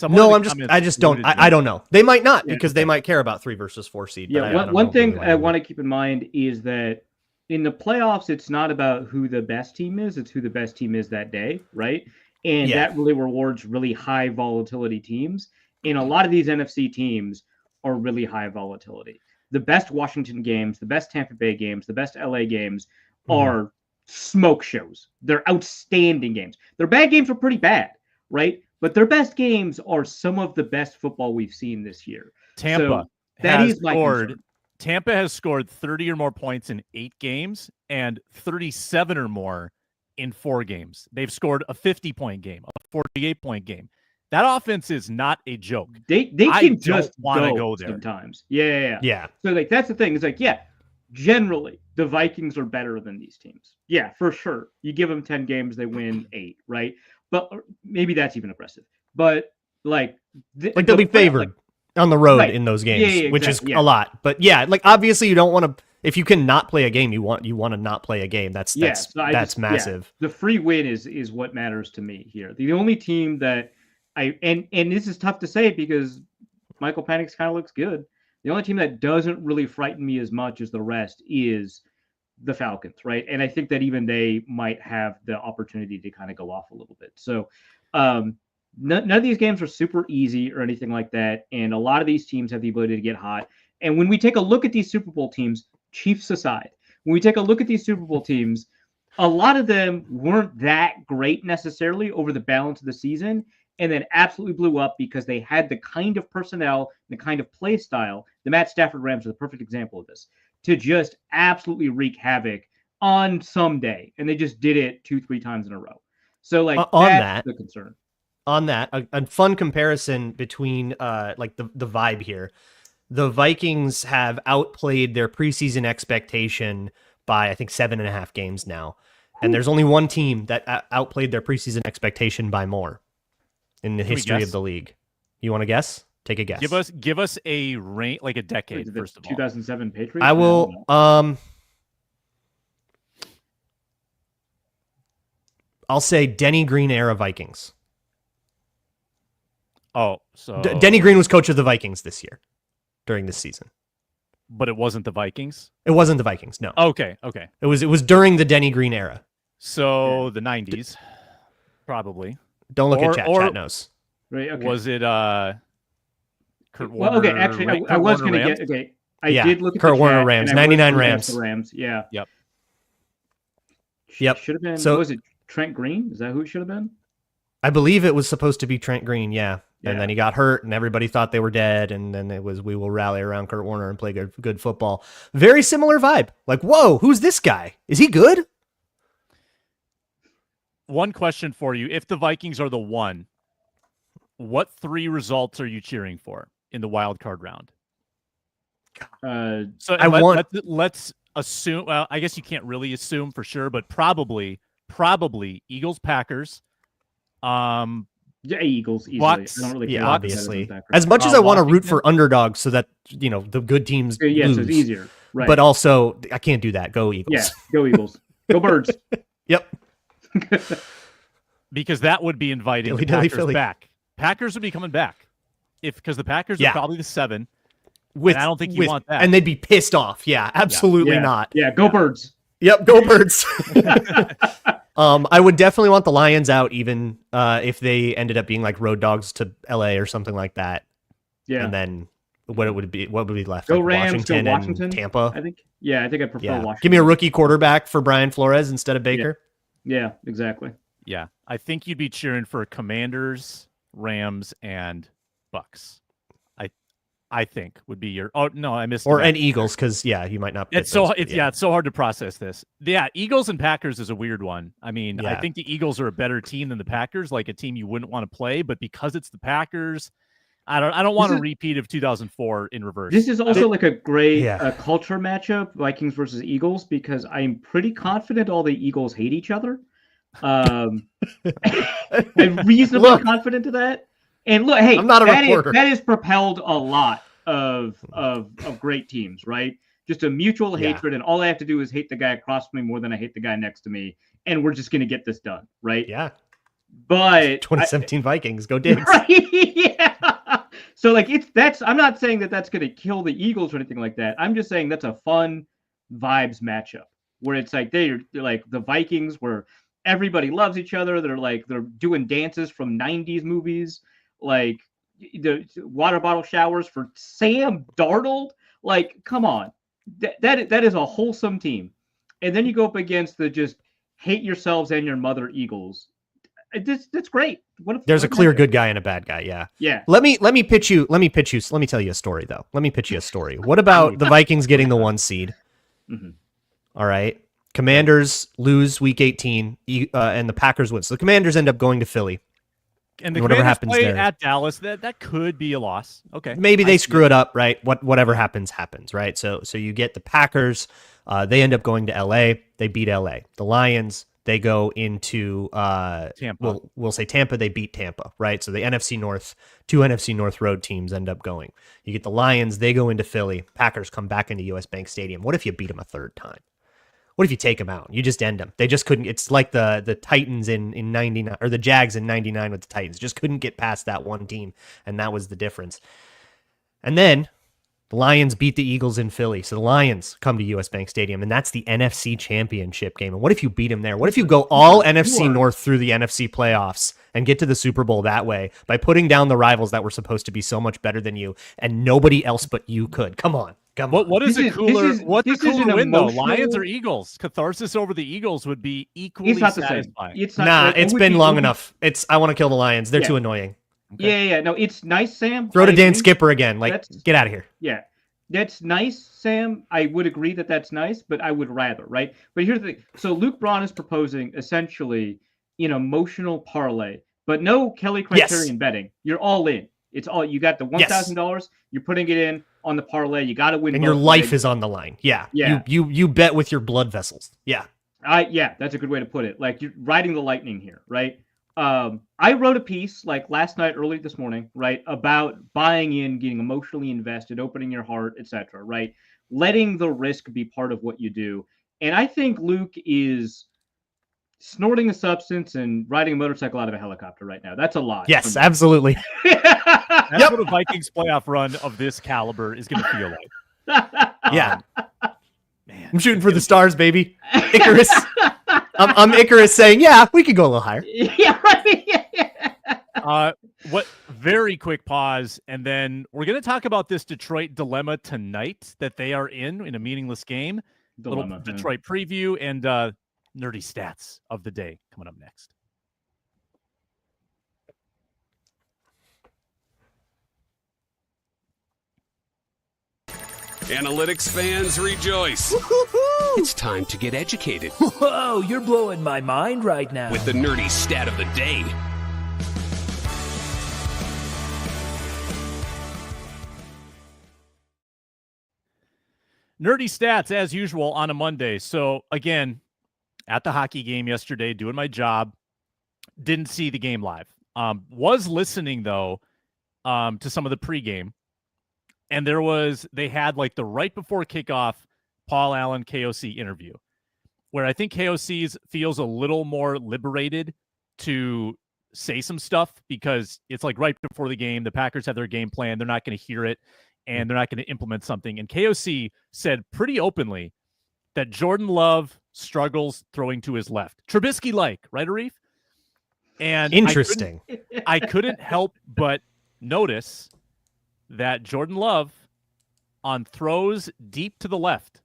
B: I just don't. I don't know. They might not because they might care about 3 versus 4 seed.
C: Yeah. One thing I want to keep in mind is that in the playoffs, it's not about who the best team is; it's who the best team is that day, right? And that really rewards really high volatility teams. And a lot of these NFC teams are really high volatility. The best Washington games, the best Tampa Bay games, the best LA games are smoke shows. They're outstanding games. Their bad games are pretty bad, right? But their best games are some of the best football we've seen this year.
A: Tampa has scored 30 or more points in 8 games and 37 or more in 4 games. They've scored a 50-point game, a 48-point game. That offense is not a joke.
C: They can just
A: want to go there
C: sometimes. Yeah. So that's the thing. It's generally the Vikings are better than these teams. Yeah, for sure. You give them 10 games, they win 8, right? But maybe that's even aggressive. But
B: they'll be favored on the road in those games, which is a lot. But obviously you don't want to. If you can not play a game, you want to not play a game. That's massive.
C: The free win is what matters to me here. The only team that and this is tough to say because Michael Penix kind of looks good. The only team that doesn't really frighten me as much as the rest is the Falcons, right? And I think that even they might have the opportunity to kind of go off a little bit. So none of these games are super easy or anything like that. And a lot of these teams have the ability to get hot. And when we take a look at these Super Bowl teams, Chiefs aside, when we take a look at these Super Bowl teams, a lot of them weren't that great necessarily over the balance of the season, and then absolutely blew up because they had the kind of personnel, the kind of play style. The Matt Stafford Rams are the perfect example of this, to just absolutely wreak havoc on some day. And they just did it 2-3 times in a row. So that's the concern.
B: On that, a fun comparison between the vibe here. The Vikings have outplayed their preseason expectation by, I think, 7.5 games now. And there's only one team that outplayed their preseason expectation by more in the history of the league. You want to guess? Take a guess.
A: Give us a range, like a decade, first of all.
C: 2007 Patriots?
B: I will. I'll say Denny Green era Vikings.
A: Oh, so
B: Denny Green was coach of the Vikings this year. during this season.
A: But it wasn't the Vikings?
B: It wasn't the Vikings, no.
A: Okay.
B: It was during the Denny Green era.
A: So the 90s, probably.
B: Don't look at chat. Chat knows.
C: Right, okay.
A: Was it Kurt Warner?
C: Well, okay, actually, I was going to get... Okay, I did look at
B: Kurt
C: the
B: Warner
C: chat,
B: Rams,
C: and I was
B: 99
C: gonna
B: Rams.
C: guess the Rams, yeah.
B: Yep.
C: Should have been...
B: So,
C: was it Trent Green? Is that who it should have been?
B: I believe it was supposed to be Trent Green, yeah.
C: Yeah.
B: And then he got hurt, and everybody thought they were dead, and then it was we will rally around Kurt Warner and play good football. Very similar vibe. Like, whoa, who's this guy? Is he good?
A: One question for you. If the Vikings are the 1, what 3 results are you cheering for in the wild card round? So let's assume, well, I guess you can't really assume for sure, but probably Eagles, Packers,
C: yeah, Eagles easily.
A: Bucks,
C: I don't really care
B: yeah,
C: about
B: obviously.
C: the Packers.
B: As much as I want to root
A: Washington?
B: for underdogs so that, you know, the good teams
C: Yeah,
B: lose.
C: so it's easier. Right.
B: But also, I can't do that. Go Eagles.
C: Yeah, go Eagles. Go Birds.
B: Yep.
A: Because that would be inviting
B: Dilly,
A: the
B: dilly,
A: Packers
B: Philly.
A: back. Packers would be coming back. Because the Packers are probably the 7.
B: With,
A: and I don't think you want that.
B: And they'd be pissed off. Yeah, absolutely not.
C: Yeah, go Birds.
B: Yep, go Birds. I would definitely want the Lions out, even if they ended up being like road dogs to LA or something like that.
C: Yeah.
B: And then what would be left?
C: Go
B: Like
C: Rams, go Washington.
B: and Tampa.
C: I think. Yeah, I think I prefer Washington.
B: Give me a rookie quarterback for Brian Flores instead of Baker.
C: Yeah, exactly.
A: Yeah. I think you'd be cheering for Commanders, Rams, and Bucks. I think would be your. Oh no, I missed.
B: And Eagles, because you might not.
A: It's so hard to process this. Yeah, Eagles and Packers is a weird one. I mean, I think the Eagles are a better team than the Packers, like a team you wouldn't want to play, but because it's the Packers, I don't want a repeat of 2004 in reverse.
C: This is also like a great culture matchup, Vikings versus Eagles, because I'm pretty confident all the Eagles hate each other. I'm reasonably confident of that. And look, hey,
B: I'm not a reporter.
C: That has propelled a lot of great teams, right? Just a mutual hatred, and all I have to do is hate the guy across from me more than I hate the guy next to me, and we're just gonna get this done, right?
B: Yeah.
C: But
B: 2017 Vikings, go Diggs.
C: Right? Yeah. So like I'm not saying that that's gonna kill the Eagles or anything like that. I'm just saying that's a fun vibes matchup where it's like they're like the Vikings where everybody loves each other. They're doing dances from 90s movies. Like the water bottle showers for Sam Darnold. Like, come on. That is a wholesome team. And then you go up against the just hate yourselves and your mother Eagles. That's great.
B: There's a clear good guy and a bad guy, yeah.
C: Yeah.
B: Let me tell you a story though. Let me pitch you a story. What about the Vikings getting the 1 seed?
C: Mm-hmm.
B: All right. Commanders lose week 18 and the Packers win. So the Commanders end up going to Philly.
A: And the
B: whatever
A: Commanders
B: happens
A: play
B: there
A: at Dallas, that could be a loss. Okay.
B: Maybe they screw it up, right? Whatever happens, right? So you get the Packers, they end up going to LA, they beat LA. The Lions, they go into
A: Tampa.
B: We'll say Tampa, they beat Tampa, right? So the NFC North, 2 NFC North road teams end up going. You get the Lions, they go into Philly, Packers come back into US Bank Stadium. What if you beat them a third time? What if you take them out? You just end them. They just couldn't. It's like the Titans in 99 or the Jags in 99 with the Titans. Just couldn't get past that one team. And that was the difference. And then the Lions beat the Eagles in Philly. So the Lions come to US Bank Stadium, and that's the NFC Championship game. And what if you beat them there? What if you go all NFC North through the NFC playoffs and get to the Super Bowl that way by putting down the rivals that were supposed to be so much better than you, and nobody else but you could? Come on.
A: What is a cooler? What's a cooler win though?
C: emotional...
A: Lions or Eagles? Catharsis over the Eagles would be equally
C: it's not
A: satisfying.
C: The same.
B: It's been long enough. I want to kill the Lions. They're too annoying.
C: Okay. Yeah. No, it's nice, Sam.
B: Throw to Dan Skipper again. Like, get out of here.
C: Yeah, that's nice, Sam. I would agree that that's nice, but I would rather, right? But here's the thing. So Luke Braun is proposing essentially an emotional parlay, but no Kelly criterion betting. You're all in. It's all you got. The $1,000. You're putting it in on the parlay. You got to win.
B: And your life is on the line. Yeah. You bet with your blood vessels. Yeah.
C: That's a good way to put it. Like you're riding the lightning here, right? I wrote a piece like last night, early this morning, right, about buying in, getting emotionally invested, opening your heart, etc. Right, letting the risk be part of what you do. And I think Luke is snorting a substance and riding a motorcycle out of a helicopter right now. That's a lot.
B: Yes, absolutely.
A: That's what a Vikings playoff run of this caliber is going to feel like.
B: Yeah.
A: Man,
B: I'm shooting for the stars, baby. Icarus. I'm Icarus saying, yeah, we could go a little higher.
C: Yeah, right.
A: What very quick pause, and then we're going to talk about this Detroit dilemma tonight that they are in a meaningless game. Little Detroit preview and nerdy stats of the day coming up next.
E: Analytics fans rejoice.
F: Woo-hoo-hoo!
E: It's time to get educated.
F: Whoa, you're blowing my mind right now.
E: With the nerdy stat of the day.
A: Nerdy stats as usual on a Monday. So again, at the hockey game yesterday, doing my job, didn't see the game live. Was listening though to some of the pregame. And they had like the right before kickoff Allen KOC interview where I think KOC feels a little more liberated to say some stuff because it's like right before the game. The Packers have their game plan. They're not going to hear it and they're not going to implement something. And KOC said pretty openly that Jordan Love struggles throwing to his left. Trubisky-like, right, Arif? And
B: interesting.
A: I couldn't help but notice that Jordan Love on throws deep to the left,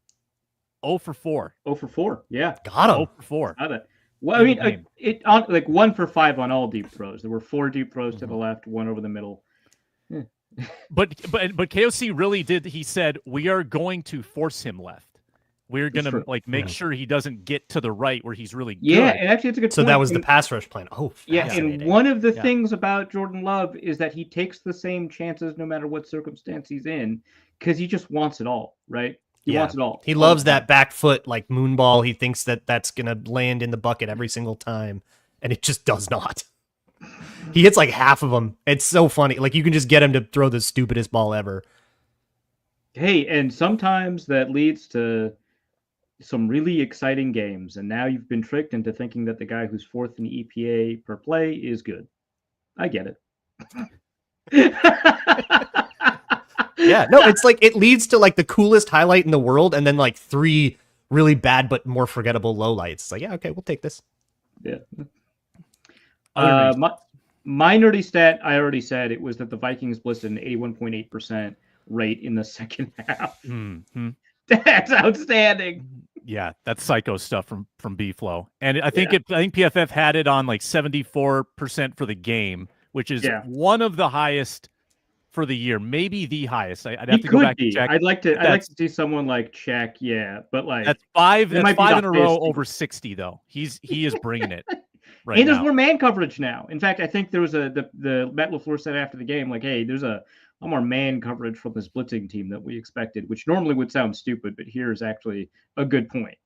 A: 0 for 4.
C: 0 for 4, yeah.
B: Got him.
A: 0 for 4.
C: Got it. Well, I mean, it on like 1 for 5 on all deep throws. There were 4 deep throws to the left, 1 over the middle. Yeah.
A: But KOC really did. He said, we are going to force him left. We're going to make sure he doesn't get to the right where he's really good.
C: Yeah, and actually it's a good point.
B: So that was the pass rush plan. Oh,
C: yeah, and one of the things about Jordan Love is that he takes the same chances no matter what circumstance he's in because he just wants it all, right? He wants it all.
B: He loves that back foot like moon ball. He thinks that that's going to land in the bucket every single time, and it just does not. He hits like half of them. It's so funny. Like you can just get him to throw the stupidest ball ever.
C: Hey, and sometimes that leads to some really exciting games, and now you've been tricked into thinking that the guy who's 4th in EPA per play is good. I get it.
B: Yeah, no, it's like it leads to like the coolest highlight in the world, and then like 3 really bad but more forgettable lowlights. It's like, yeah, okay, we'll take this.
C: Yeah. My nerdy stat, I already said it was that the Vikings blitzed an 81.8% rate in the second half.
A: Mm-hmm.
C: That's outstanding.
A: Yeah, that's psycho stuff from B-Flow. And I think I think PFF had it on like 74% for the game, which is one of the highest for the year, maybe the highest. I'd have to go back and check.
C: I'd like to see someone like check, but like
A: that's 5 in a row over 60 though. He is bringing it. Right,
C: and there's more man coverage now. In fact, I think there was the Matt LaFleur said after the game, like, hey, there's a more man coverage from this blitzing team that we expected, which normally would sound stupid, but here is actually a good point.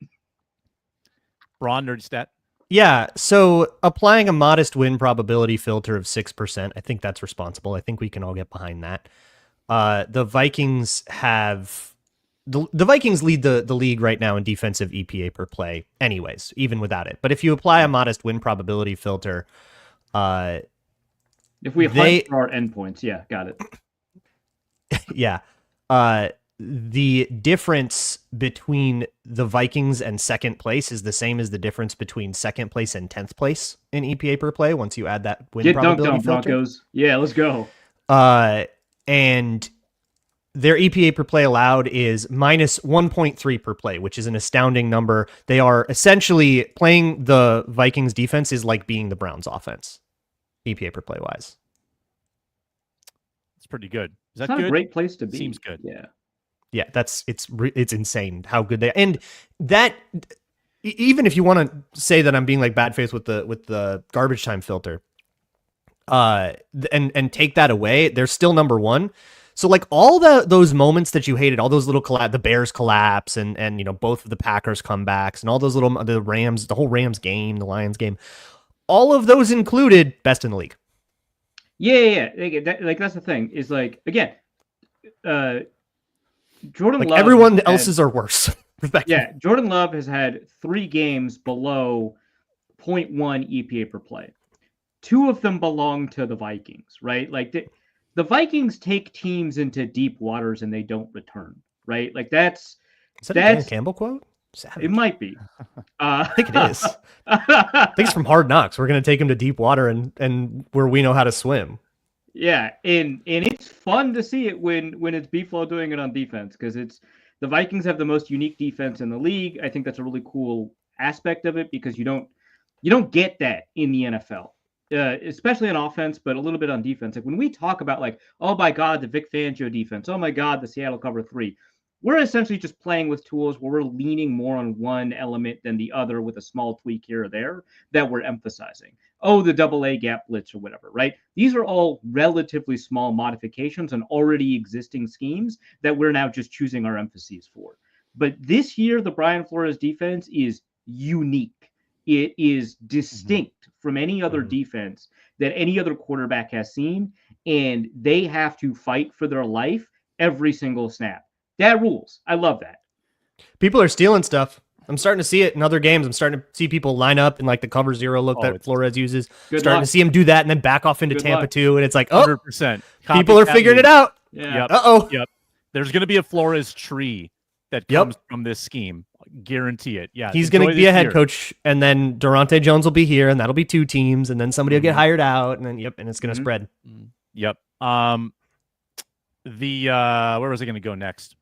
A: Braun, nerdy stat.
B: Yeah, so applying a modest win probability filter of 6%, I think that's responsible. I think we can all get behind that. The Vikings the Vikings lead the league right now in defensive EPA per play anyways, even without it. But if you apply a modest win probability filter,
C: if we hunt for our endpoints, got it.
B: Yeah. The difference between the Vikings and second place is the same as the difference between second place and 10th place in EPA per play once you add that win probability filter.
C: Broncos. Yeah, let's go.
B: And their EPA per play allowed is minus 1.3 per play, which is an astounding number. They are essentially playing the Vikings defense is like being the Browns offense, EPA per play wise.
A: It's pretty good. Is that
C: it's not
A: good?
C: A great place to be.
A: Seems good.
B: Yeah, it's insane how good they are. And that, even if you want to say that I'm being like bad faith with the garbage time filter, and take that away, they're still number 1. So like all those moments that you hated, all those little the Bears collapse and both of the Packers comebacks and all those the Rams, the whole Rams game, the Lions game, all of those included best in the league.
C: Yeah. Like that's the thing is like, again, Jordan
B: like
C: Love
B: everyone else's are worse.
C: Yeah, Jordan Love has had 3 games below 0.1 EPA per play. 2 of them belong to the Vikings, right? Like the Vikings take teams into deep waters and they don't return, right? Like
B: Is that a Dan Campbell quote? Savage.
C: It might be.
B: I think it is. I think it's from Hard Knocks. We're going to take him to deep water and where we know how to swim.
C: Yeah, and it's fun to see it when it's Beeflo doing it on defense, because the Vikings have the most unique defense in the league. I think that's a really cool aspect of it, because you don't get that in the NFL, especially on offense, but a little bit on defense. Like when we talk about like, oh my God, the Vic Fangio defense, oh my God, the Seattle cover 3. We're essentially just playing with tools where we're leaning more on one element than the other with a small tweak here or there that we're emphasizing. Oh, the AA gap blitz or whatever, right? These are all relatively small modifications on already existing schemes that we're now just choosing our emphases for. But this year, the Brian Flores defense is unique. It is distinct from any other defense that any other quarterback has seen, and they have to fight for their life every single snap. That rules. I love that.
B: People are stealing stuff. I'm starting to see it in other games. I'm starting to see people line up in like the cover 0 look that Flores uses. Starting to see him do that and then back off into Tampa too. And it's like,
A: 100%.
B: People are figuring it out.
C: Yeah.
A: Yep.
B: Uh-oh.
A: Yep. There's going to be a Flores tree that comes from this scheme. Guarantee it. Yeah.
B: He's going to be a head coach, and then Durante Jones will be here, and that'll be 2 teams, and then somebody will get hired out, and then and it's going to spread.
A: Yep. Where was I going to go next?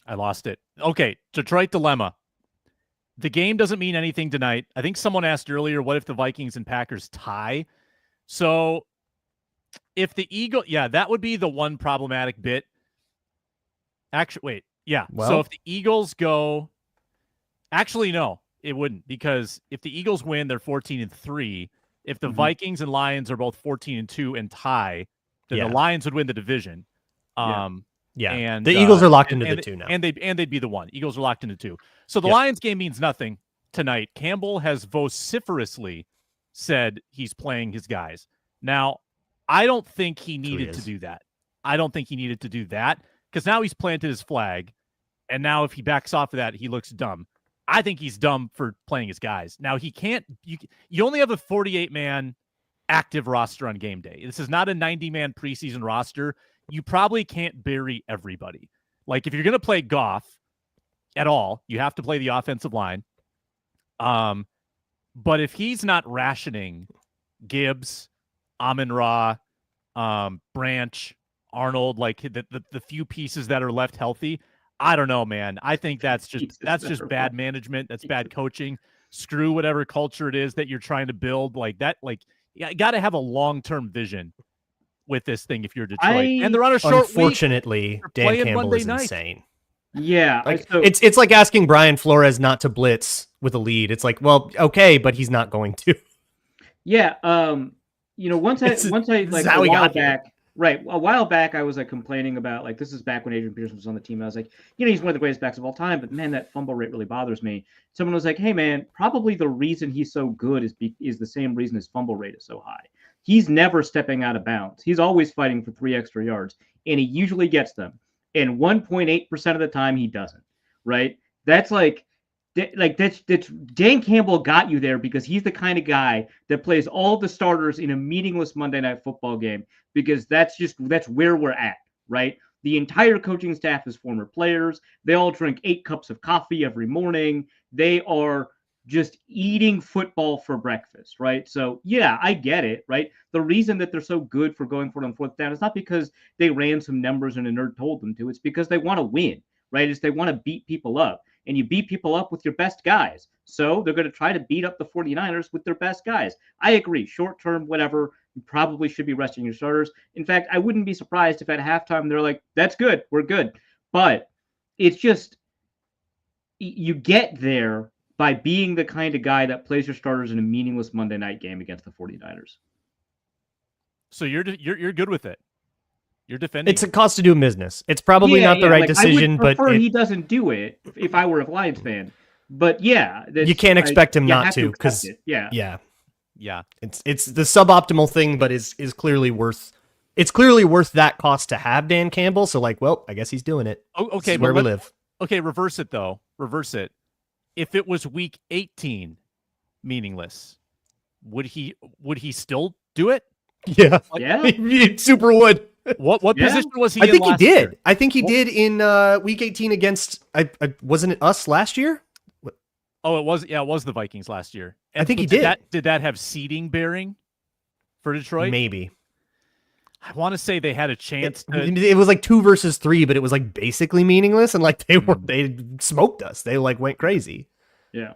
A: I lost it. Okay, Detroit dilemma. The game doesn't mean anything tonight. I think someone asked earlier, what if the Vikings and Packers tie? So if the that would be the one problematic bit. Actually, wait. Yeah. Well, so if the Eagles go, actually, no, it wouldn't, because if the Eagles win, they're 14-3. If the Vikings and Lions are both 14-2 and tie, then the Lions would win the division. And
B: the Eagles are locked into the 2 now,
A: and they'd be the 1. Eagles are locked into 2. So the Lions game means nothing tonight. Campbell has vociferously said he's playing his guys. Now, I don't think he needed to do that. I don't think he needed to do that, because now he's planted his flag, and now if he backs off of that, he looks dumb. I think he's dumb for playing his guys. Now, he can't. You only have a 48-man active roster on game day. This is not a 90-man preseason roster. You probably can't bury everybody. Like, if you're going to play Goff at all, you have to play the offensive line. But if he's not rationing Gibbs, Amon-Ra, Branch, Arnold, like the few pieces that are left healthy, I don't know, man. I think that's just bad management. That's bad coaching. Screw whatever culture it is that you're trying to build. Like that, like, you got to have a long-term vision with this thing if you're Detroit. And they're on a short
B: unfortunately,
A: week.
B: Dan Campbell
A: Monday
B: is
A: night.
B: insane.
C: Yeah.
B: Like, it's like asking Brian Flores not to blitz with a lead. It's like, well, okay, but he's not going to.
C: Yeah. Once I like a while back, right, a while back, I was like complaining about, like, this is back when Adrian Peterson was on the team. I was like, he's one of the greatest backs of all time, but man, that fumble rate really bothers me. Someone was like, hey man, probably the reason he's so good is the same reason his fumble rate is so high. He's never stepping out of bounds. He's always fighting for 3 extra yards, and he usually gets them. And 1.8% of the time he doesn't, right? That's that's Dan Campbell got you there because he's the kind of guy that plays all the starters in a meaningless Monday Night Football game, because that's where we're at, right? The entire coaching staff is former players. They all drink 8 cups of coffee every morning. They are just eating football for breakfast, right? So yeah, I get it, right? The reason that they're so good for going for it on 4th down is not because they ran some numbers and a nerd told them to. It's because they want to win, right? It's they want to beat people up, and you beat people up with your best guys. So they're going to try to beat up the 49ers with their best guys. I agree. Short term, whatever, you probably should be resting your starters. In fact, I wouldn't be surprised if at halftime they're like, that's good, we're good. But it's just, you get there by being the kind of guy that plays your starters in a meaningless Monday night game against the 49ers.
A: So you're good with it. You're defending.
B: It's a cost to do business. It's probably not the right decision,
C: but
B: he
C: doesn't do it if I were a Lions fan. But yeah,
B: you can't expect him not to, because
A: yeah.
B: It's the suboptimal thing, but is clearly worth. It's clearly worth that cost to have Dan Campbell. So like, well, I guess he's doing it.
A: Oh, okay,
B: where we live.
A: Okay, reverse it though. Reverse it. If it was week 18 meaningless, would he still do it?
B: Yeah.
C: Yeah.
B: He super would.
A: What
C: Yeah.
A: position was he
B: I
A: in
B: think he
A: last
B: did.
A: year?
B: I think he did in week 18 against wasn't it us last year?
A: Oh, it was the Vikings last year.
B: I think he
A: did.
B: did.
A: Did that have seeding bearing for Detroit?
B: Maybe.
A: I want to say they had a chance to...
B: It was like 2 versus 3, but it was like basically meaningless, and like they smoked us. They like went crazy.
C: Yeah.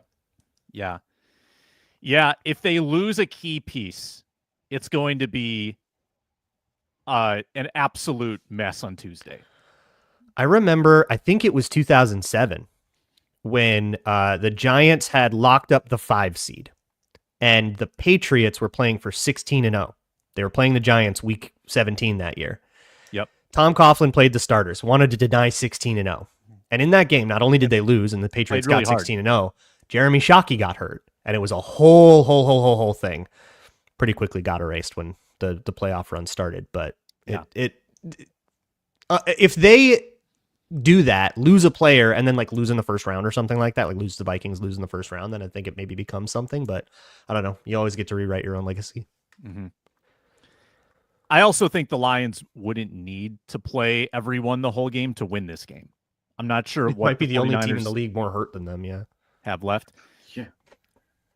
A: If they lose a key piece, it's going to be an absolute mess on Tuesday.
B: I remember, I think it was 2007 when the Giants had locked up the 5 seed, and the Patriots were playing for 16-0. They were playing the Giants week 17 that year.
A: Yep.
B: Tom Coughlin played the starters, wanted to deny 16-0. And in that game, not only did they lose and the Patriots
A: really
B: got 16-0, Jeremy Shockey got hurt. And it was a whole thing. Pretty quickly got erased when the playoff run started. But if they do that, lose a player, and then like lose in the first round or something like that, like lose the Vikings, lose in the first round, then I think it maybe becomes something. But I don't know. You always get to rewrite your own legacy.
A: Mm-hmm. I also think the Lions wouldn't need to play everyone the whole game to win this game. I'm not sure
B: It
A: what
B: might be the only team in
A: 49ers
B: the league more hurt than them, yeah.
A: have left.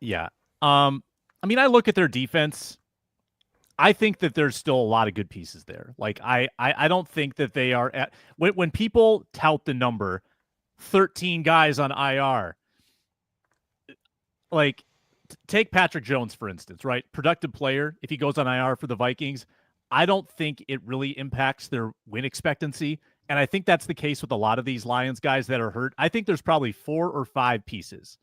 C: Yeah.
A: I mean, I look at their defense. I think that there's still a lot of good pieces there. Like I don't think that they are at when people tout the number 13 guys on IR. Like take Patrick Jones, for instance, right? Productive player. If he goes on IR for the Vikings, I don't think it really impacts their win expectancy. And I think that's the case with a lot of these Lions guys that are hurt. I think there's probably 4 or 5 pieces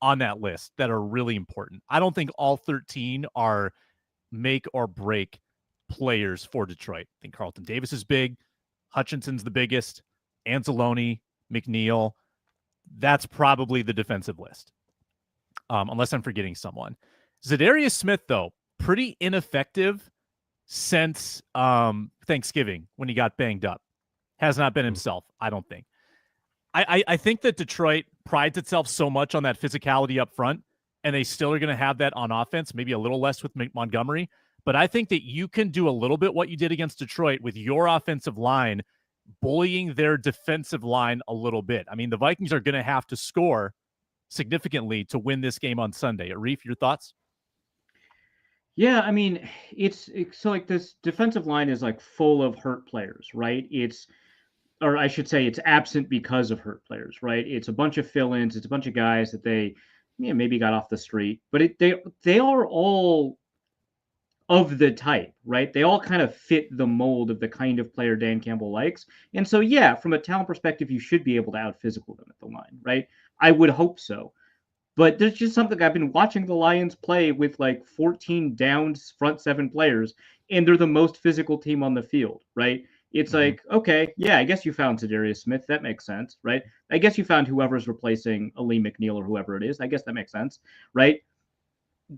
A: on that list that are really important. I don't think all 13 are make or break players for Detroit. I think Carlton Davis is big. Hutchinson's the biggest. Anzalone, McNeil. That's probably the defensive list. Unless I'm forgetting someone. Zadarius Smith, though, pretty ineffective since Thanksgiving when he got banged up. Has not been himself, I don't think. I think that Detroit prides itself so much on that physicality up front, and they still are going to have that on offense, maybe a little less with Montgomery. But I think that you can do a little bit what you did against Detroit with your offensive line, bullying their defensive line a little bit. I mean, the Vikings are going to have to score significantly to win this game on Sunday. Arif, your thoughts?
C: Yeah, I mean, it's so like this defensive line is like full of hurt players, right? Or I should say it's absent because of hurt players, right? It's a bunch of fill-ins. It's a bunch of guys that they maybe got off the street, but they are all of the type, right? They all kind of fit the mold of the kind of player Dan Campbell likes. And so, yeah, from a talent perspective, you should be able to out-physical them at the line, right? I would hope so. But there's just something I've been watching the Lions play with like 14 downed front 7 players, and they're the most physical team on the field, right? It's like, okay, yeah, I guess you found Zadarius Smith. That makes sense, right? I guess you found whoever's replacing Ali McNeil or whoever it is. I guess that makes sense, right?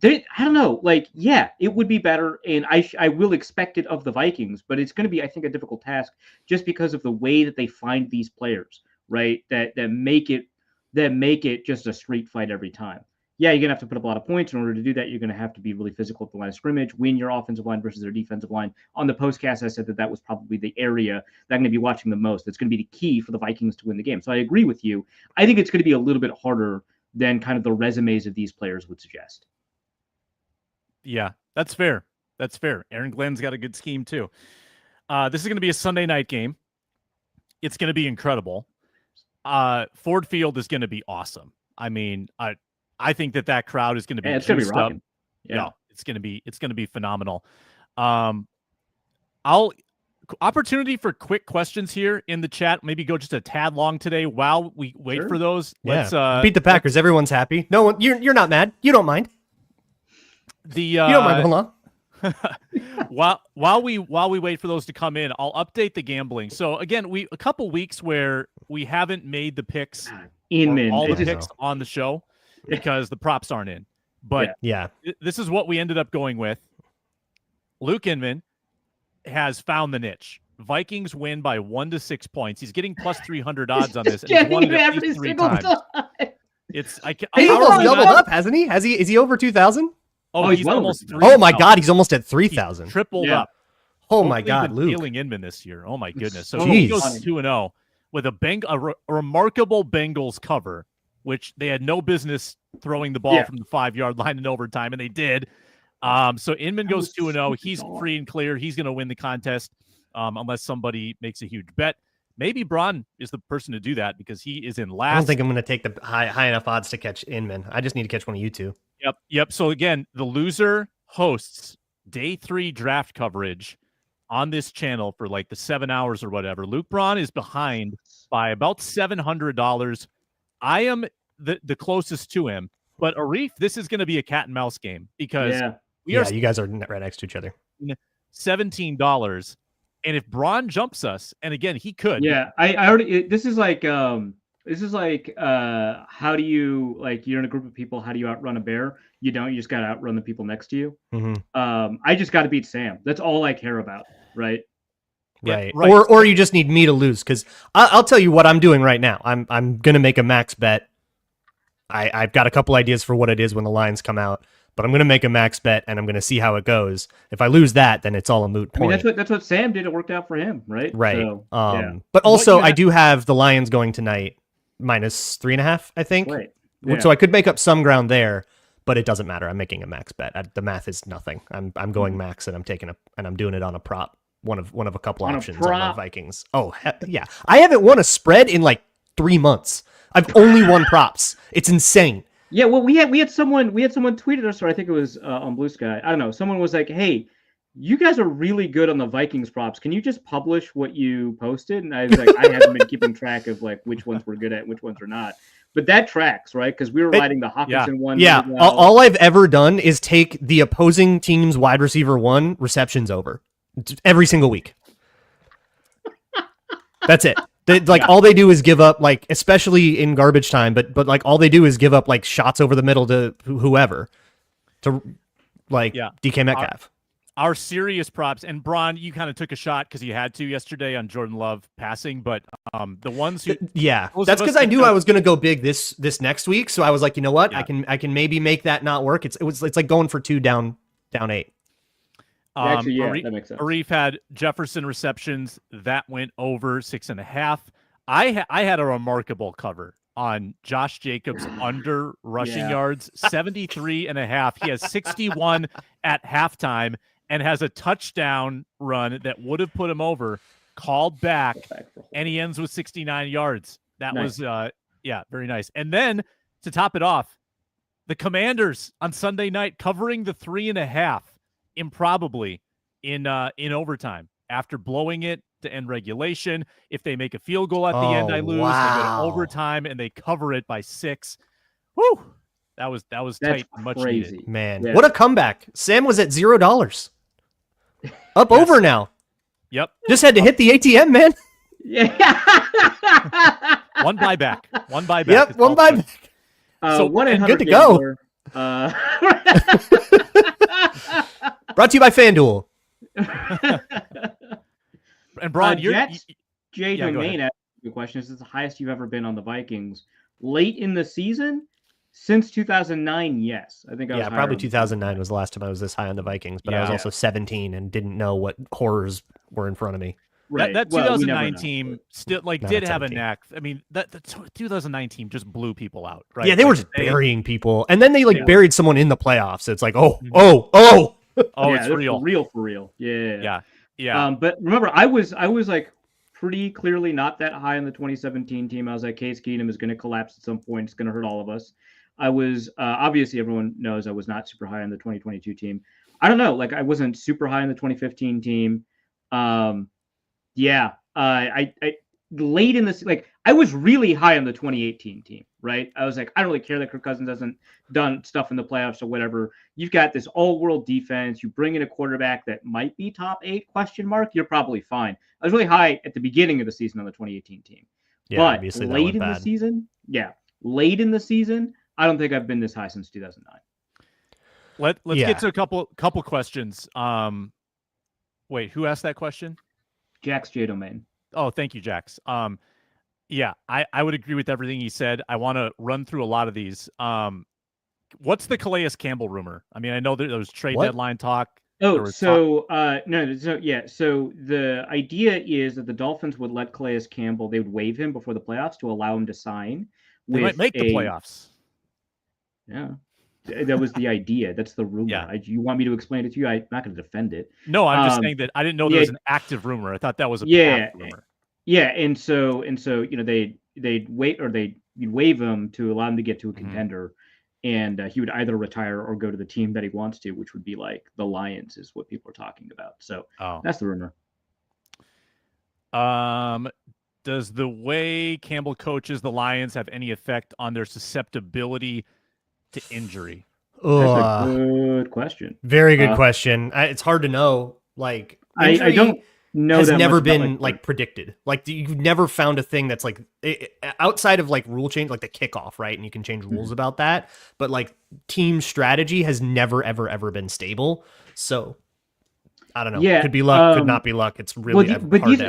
C: I don't know. Like, yeah, it would be better, and I will expect it of the Vikings, but it's going to be, I think, a difficult task just because of the way that they find these players, right? That make it just a street fight every time. Yeah, you're going to have to put up a lot of points. In order to do that, you're going to have to be really physical at the line of scrimmage, win your offensive line versus their defensive line. On the postcast, I said that was probably the area that I'm going to be watching the most. That's going to be the key for the Vikings to win the game. So I agree with you. I think it's going to be a little bit harder than kind of the resumes of these players would suggest.
A: Yeah, that's fair. That's fair. Aaron Glenn's got a good scheme, too. This is going to be a Sunday night game. It's going to be incredible. Ford Field is going to be awesome. I mean, I think that crowd is going to be
C: it's going to be
A: up.
C: rocking.
A: Yeah, it's going to be phenomenal. Opportunity for quick questions here in the chat. Maybe go just a tad long today while we wait for those.
B: Yeah.
A: Let's
B: beat the Packers. Everyone's happy. No one. You're not mad. You don't mind. You don't mind going long.
A: while we wait for those to come in, I'll update the gambling. So again, a couple weeks where we haven't made the picks, all the picks on the show because the props aren't in. But
B: yeah,
A: this is what we ended up going with. Luke Inman has found the niche. Vikings win by 1 to 6 points. He's getting plus 300 odds on this. And he's won it at least 3 times. It's I can't.
B: He's
A: how are
B: almost
A: we
B: doubled
A: not-
B: up, hasn't he? Is he over 2,000?
A: Oh,
C: he's
A: he's
C: well over
A: almost
C: 3,000.
A: 3,000.
B: Oh my God, he's almost at 3,000.
A: Tripled
C: Yeah.
A: up.
B: Oh my
A: Hopefully
B: God,
A: been
B: Luke.
A: Feeling Inman this year. Oh my goodness. So
C: so
A: he goes
C: funny.
A: 2-0 with a remarkable Bengals cover, which they had no business throwing the ball from the 5-yard line in overtime, and they did. So Inman
C: That
A: goes
C: was
A: 2-0.
C: so
A: He's
C: bizarre.
A: free and clear. He's going to win the contest unless somebody makes a huge bet. Maybe Braun is the person to do that because he is in last.
B: I don't think I'm going to take the high enough odds to catch Inman. I just need to catch one of you two.
A: Yep. So again, the loser hosts day 3 draft coverage on this channel for like the 7 hours or whatever. Luke Braun is behind by about $700. I am the closest to him, but Arif, this is going to be a cat and mouse game because we are
B: You guys are right next to each other.
A: $17. And if Braun jumps us, and again, he could.
C: Yeah, I already. This is like how do you you're in a group of people? How do you outrun a bear? You don't. You just got to outrun the people next to you.
B: Mm-hmm.
C: I just got to beat Sam. That's all I care about, right?
B: Right.
A: right.
B: Or you just need me to lose because I'll tell you what I'm doing right now. I'm gonna make a max bet. I've got a couple ideas for what it is when the lines come out, but I'm gonna make a max bet and I'm gonna see how it goes. If I lose that, then it's all a moot point.
C: I mean, that's what Sam did. It worked out for him, right?
B: Right.
C: So,
B: But also, I
A: have-
B: do have the Lions going tonight -3.5, I think.
C: Right.
B: So I could make up some ground there, but it doesn't matter. I'm making a max bet. The math is nothing. I'm going max and I'm doing it on a prop. One of a couple
C: On a
B: options on the
C: prop.
B: Vikings. Oh yeah, I haven't won a spread in like 3 months. I've only won props. It's insane.
C: Yeah, well, we had someone tweeted us, or I think it was on Blue Sky. I don't know. Someone was like, "Hey, you guys are really good on the Vikings props. Can you just publish what you posted?" And I was like, "I haven't been keeping track of like which ones we're good at, and which ones are not." But that tracks, right? Because we were riding the Hawkinson one.
B: Yeah,
C: really well.
B: all I've ever done is take the opposing team's wide receiver 1 receptions over every single week. That's it. All they do is give up, like, especially in garbage time, but like all they do is give up like shots over the middle to whoever, to like DK Metcalf.
A: Our serious props, and Braun, you kind of took a shot because you had to yesterday on Jordan Love passing, but the ones who
B: that's because I knew I was going to go big this next week, so I was like, you know what, I can maybe make that not work. It's like going for 2 down 8.
C: Actually, that makes sense.
A: Arif had Jefferson receptions that went over 6.5. I had a remarkable cover on Josh Jacobs under rushing yards, 73.5. He has 61 at halftime and has a touchdown run that would have put him over, called back, and he ends with 69 yards. That was very nice. And then to top it off, the Commanders on Sunday night covering the 3.5 improbably in overtime after blowing it to end regulation. If they make a field goal at the end, I lose.
B: Wow.
A: They go to overtime and they cover it by 6. Woo! That was
C: That's
A: tight and much
C: crazy.
A: needed.
B: Man,
C: Yeah.
B: what a comeback. Sam was at $0. Up over now.
A: Yep.
B: Just had to hit the ATM, man.
C: Yeah.
A: One buyback.
B: Yep, one buyback.
A: So,
C: 1-800
B: good to go.
C: Gambler,
B: Brought to you by FanDuel.
A: And Brian, you're
C: Jets, Jay
A: go
C: Domain
A: ahead.
C: asked the question: Is this the highest you've ever been on the Vikings late in the season? Since 2009, yes. I think I was
B: Yeah,
C: higher
B: probably
C: on the
B: 2009 was the last time I was this high on the Vikings, but I was
A: Yeah.
B: also 17 and didn't know what horrors were in front of me.
C: Right.
A: that
C: Well, we
A: 2009
C: never know.
A: team still
B: No,
A: did
B: it's
A: have a
B: 17.
A: knack. I mean, that the 2019 just blew people out, right?
B: Yeah, they were
A: Like,
B: just burying people, and then they buried someone in the playoffs. So it's like, oh.
A: Oh,
C: Yeah,
A: it's
C: they're
A: real.
C: for real. Yeah.
A: Yeah.
C: But remember, I was like pretty clearly not that high on the 2017 team. I was like, Case Keenum is going to collapse at some point. It's going to hurt all of us. I was obviously everyone knows I was not super high on the 2022 team. I don't know, like I wasn't super high on the 2015 team. I late in this, like I was really high on the 2018 team, right? I was like, I don't really care that Kirk Cousins hasn't done stuff in the playoffs or whatever. You've got this all-world defense. You bring in a quarterback that might be top 8 ? You're probably fine. I was really high at the beginning of the season on the 2018 team,
B: Yeah,
C: but
B: obviously that
C: late
B: went
C: in the
B: bad.
C: season, late in the season, I don't think I've been this high since 2009.
A: Let's
B: Yeah.
A: get to a couple questions. Wait, who asked that question?
C: Jack's J Domain.
A: Oh, thank you, Jax. Yeah, I would agree with everything he said. I want to run through a lot of these. What's the Calais Campbell rumor? I mean, I know there was trade deadline talk.
C: No. So the idea is that the Dolphins would let Calais Campbell, they would waive him before the playoffs to allow him to sign.
A: They might make the playoffs.
C: Yeah. That was the idea. That's the rumor.
A: Yeah.
C: You want me to explain it to you? I'm not going to defend it.
A: No, I'm just saying that I didn't know there was an active rumor. I thought that was a rumor.
C: Yeah, and so they'd wait, or you'd waive him to allow him to get to a contender, and he would either retire or go to the team that he wants to, which would be like the Lions, is what people are talking about. So that's the rumor.
A: Does the way Campbell coaches the Lions have any effect on their susceptibility to injury?
C: That's a good question.
B: Very good question. It's hard to know. Like,
C: I don't know.
B: Has never been like predicted. Like, you've never found a thing that's like outside of like rule change, like the kickoff, right? And you can change rules about that. But like team strategy has never, ever been stable. So I don't know.
C: Yeah,
B: could be luck, could not be luck. It's really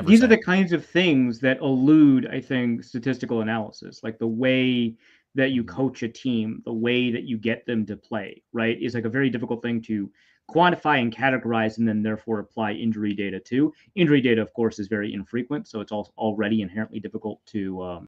C: these are the kinds of things that elude, I think, statistical analysis. Like the way that you coach a team, the way that you get them to play, right, is like a very difficult thing to quantify and categorize, and then therefore apply injury data to. Injury data, of course, is very infrequent, so it's already inherently difficult to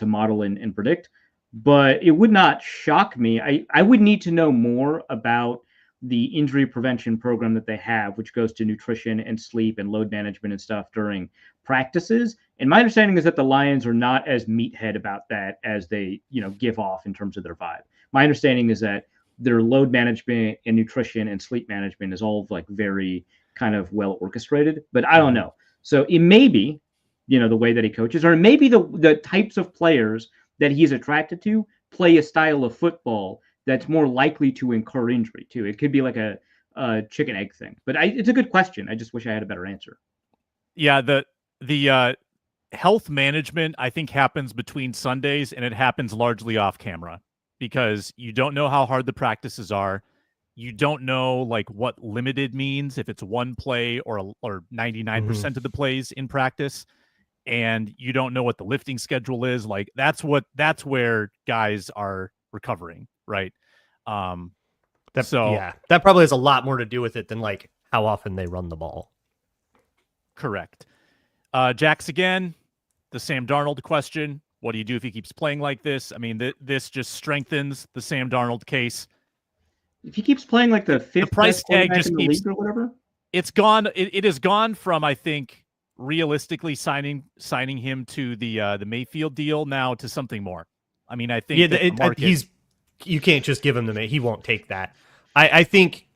C: model and predict. But it would not shock me. I would need to know more about the injury prevention program that they have, which goes to nutrition and sleep and load management and stuff during practices. And my understanding is that the Lions are not as meathead about that as they, give off in terms of their vibe. My understanding is that their load management and nutrition and sleep management is all like very kind of well orchestrated, but I don't know. So it may be, the way that he coaches, or maybe the types of players that he's attracted to play a style of football that's more likely to incur injury too. It could be like a chicken egg thing, but it's a good question. I just wish I had a better answer.
A: Yeah. The health management, I think, happens between Sundays, and it happens largely off camera, because you don't know how hard the practices are. You don't know like what limited means, if it's one play or 99% of the plays in practice, and you don't know what the lifting schedule is. Like that's where guys are recovering, right?
B: That probably has a lot more to do with it than like how often they run the ball.
A: Correct. Jax, again, the Sam Darnold question. What do you do if he keeps playing like this? I mean, this just strengthens the Sam Darnold case.
C: If he keeps playing like the fifth
A: price tag just keeps
C: or whatever,
A: it's gone. It has gone from, I think, realistically signing him to the Mayfield deal now to something more. I mean, I think
B: you can't just give him the he won't take that. I think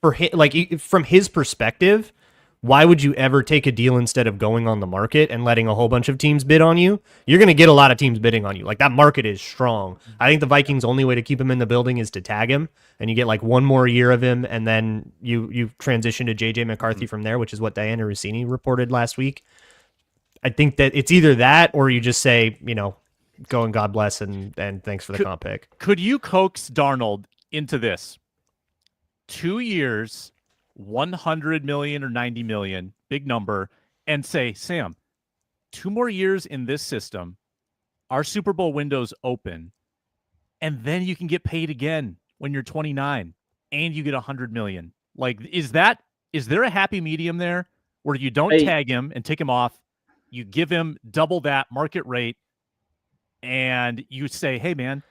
B: for him, like from his perspective, why would you ever take a deal instead of going on the market and letting a whole bunch of teams bid on you? You're going to get a lot of teams bidding on you. Like, that market is strong. I think the Vikings' only way to keep him in the building is to tag him, and you get like one more year of him, and then you transition to JJ McCarthy from there, which is what Diana Rossini reported last week. I think that it's either that or you just say, go and God bless and thanks for the comp pick.
A: Could you coax Darnold into this? 2 years, 100 million or 90 million, big number, and say, Sam, 2 more years in this system, our Super Bowl window's open, and then you can get paid again when you're 29 and you get 100 million. Like, is there a happy medium there where you don't tag him and take him off, you give him double that market rate, and you say, hey man,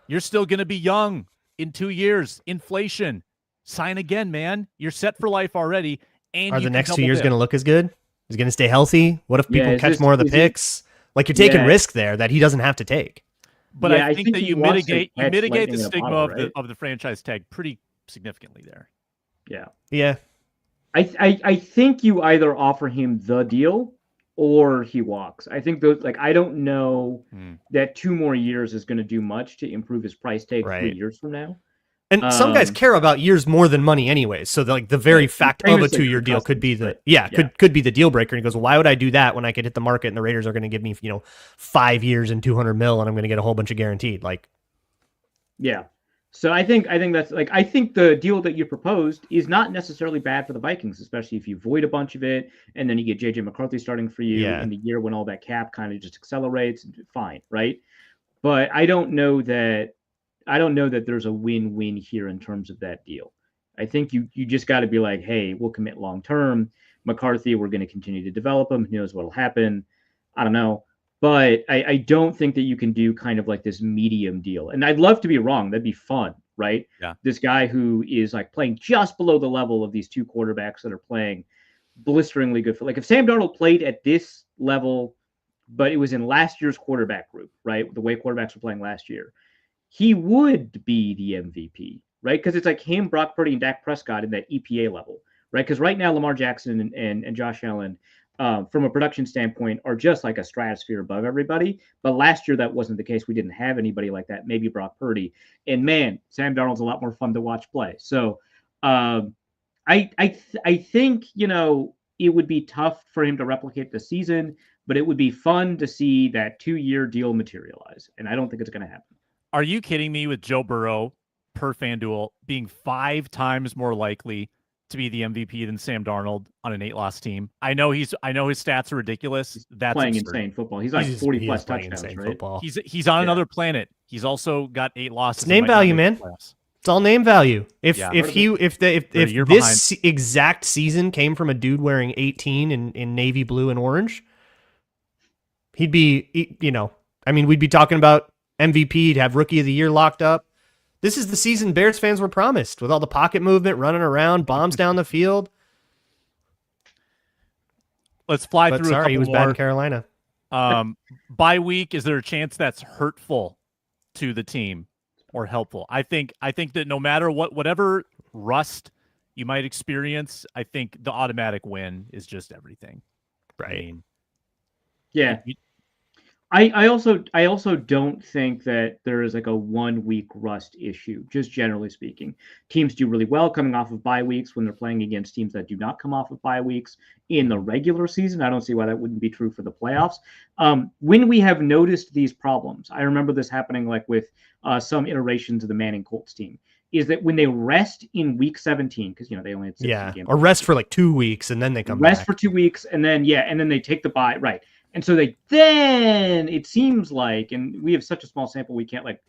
A: you're still going to be young in 2 years, inflation, sign again, man. You're set for life already. And
B: are the next 2 years going to look as good? Is he going to stay healthy? What if people catch more of the picks? Like, you're taking risk there that he doesn't have to take.
A: But I think that you mitigate the stigma of the franchise tag pretty significantly there.
B: Yeah.
C: I think you either offer him the deal or he walks. I think I don't know that 2 more years is going to do much to improve his price tag 3 years from now.
B: And some guys care about years more than money anyway. So the very fact of a 2-year deal could be could be the deal breaker. And he goes, well, why would I do that when I could hit the market and the Raiders are going to give me, 5 years and 200 mil and I'm going to get a whole bunch of guaranteed? Like,
C: yeah. So I think that's like, I think the deal that you proposed is not necessarily bad for the Vikings, especially if you void a bunch of it and then you get JJ McCarthy starting for you in the year when all that cap kind of just accelerates. Fine, right? But I don't know that there's a win-win here in terms of that deal. I think you just got to be like, hey, we'll commit long term. McCarthy, we're going to continue to develop him. Who knows what'll happen? I don't know. But I don't think that you can do kind of like this medium deal. And I'd love to be wrong. That'd be fun, right?
A: Yeah.
C: This guy who is like playing just below the level of these two quarterbacks that are playing blisteringly good. Like if Sam Darnold played at this level, but it was in last year's quarterback group, right? The way quarterbacks were playing last year, he would be the MVP, right? Because it's like him, Brock Purdy, and Dak Prescott in that EPA level, right? Because right now, Lamar Jackson and Josh Allen, from a production standpoint, are just like a stratosphere above everybody. But last year, that wasn't the case. We didn't have anybody like that, maybe Brock Purdy. And man, Sam Darnold's a lot more fun to watch play. So I think, it would be tough for him to replicate the season, but it would be fun to see that 2-year deal materialize. And I don't think it's going to happen.
A: Are you kidding me with Joe Burrow per FanDuel being 5 times more likely to be the MVP than Sam Darnold on an 8-loss team? I know his stats are ridiculous. That's
C: playing
A: absurd.
C: insane football. He's like 40 plus touchdowns, right?
B: Football.
A: He's on another planet. He's also got 8 losses.
B: It's name value, man. It's all name value. If this exact season came from a dude wearing 18 in navy blue and orange, he'd be, we'd be talking about MVP, he'd have Rookie of the Year locked up. This is the season Bears fans were promised, with all the pocket movement, running around, bombs down the field.
A: Let's fly through.
B: Sorry, he was bad in Carolina.
A: Bye week, is there a chance that's hurtful to the team or helpful? I think that no matter whatever rust you might experience, I think the automatic win is just everything.
B: Right.
C: Yeah. I also don't think that there is like a 1 week rust issue, just generally speaking. Teams do really well coming off of bye weeks when they're playing against teams that do not come off of bye weeks in the regular season. I don't see why that wouldn't be true for the playoffs. When we have noticed these problems, I remember this happening like with some iterations of the Manning Colts team, is that when they rest in week 17, because they only had 16 games.
B: Or rest for like 2 weeks and then they come back.
C: Rest for 2 weeks and then they take the bye, right. And so then it seems like, and we have such a small sample, we can't like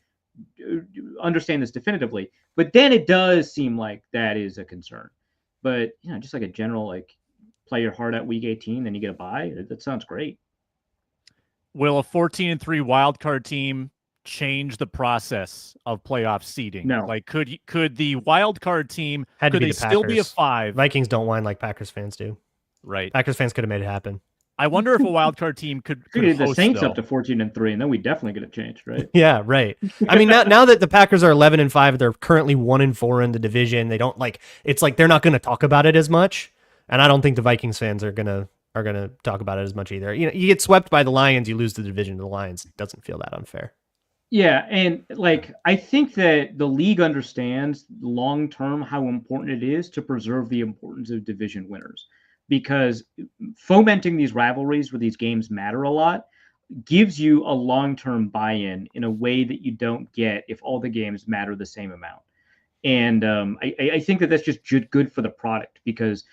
C: understand this definitively, but then it does seem like that is a concern. But, just like a general, like play your heart at week 18, then you get a bye. That sounds great.
A: Will a 14-3 wild card team change the process of playoff seeding?
C: No.
A: Like could the wild card team,
B: Had to
A: could
B: be
A: they
B: the
A: still be a
B: Packers.
A: 5?
B: Vikings don't whine like Packers fans do.
A: Right.
B: Packers fans could have made it happen.
A: I wonder if a wild card team could
C: the
A: host,
C: Saints
A: though.
C: up to 14-3, and then we definitely get it changed, right?
B: Yeah, right. I mean, now that the Packers are 11-5, they're currently 1-4 in the division. They don't it's like they're not going to talk about it as much, and I don't think the Vikings fans are gonna talk about it as much either. You get swept by the Lions, you lose the division to the Lions. It doesn't feel that unfair.
C: Yeah, and I think that the league understands long term how important it is to preserve the importance of division winners, because fomenting these rivalries where these games matter a lot gives you a long-term buy-in in a way that you don't get if all the games matter the same amount. And I think that that's just good for the product, because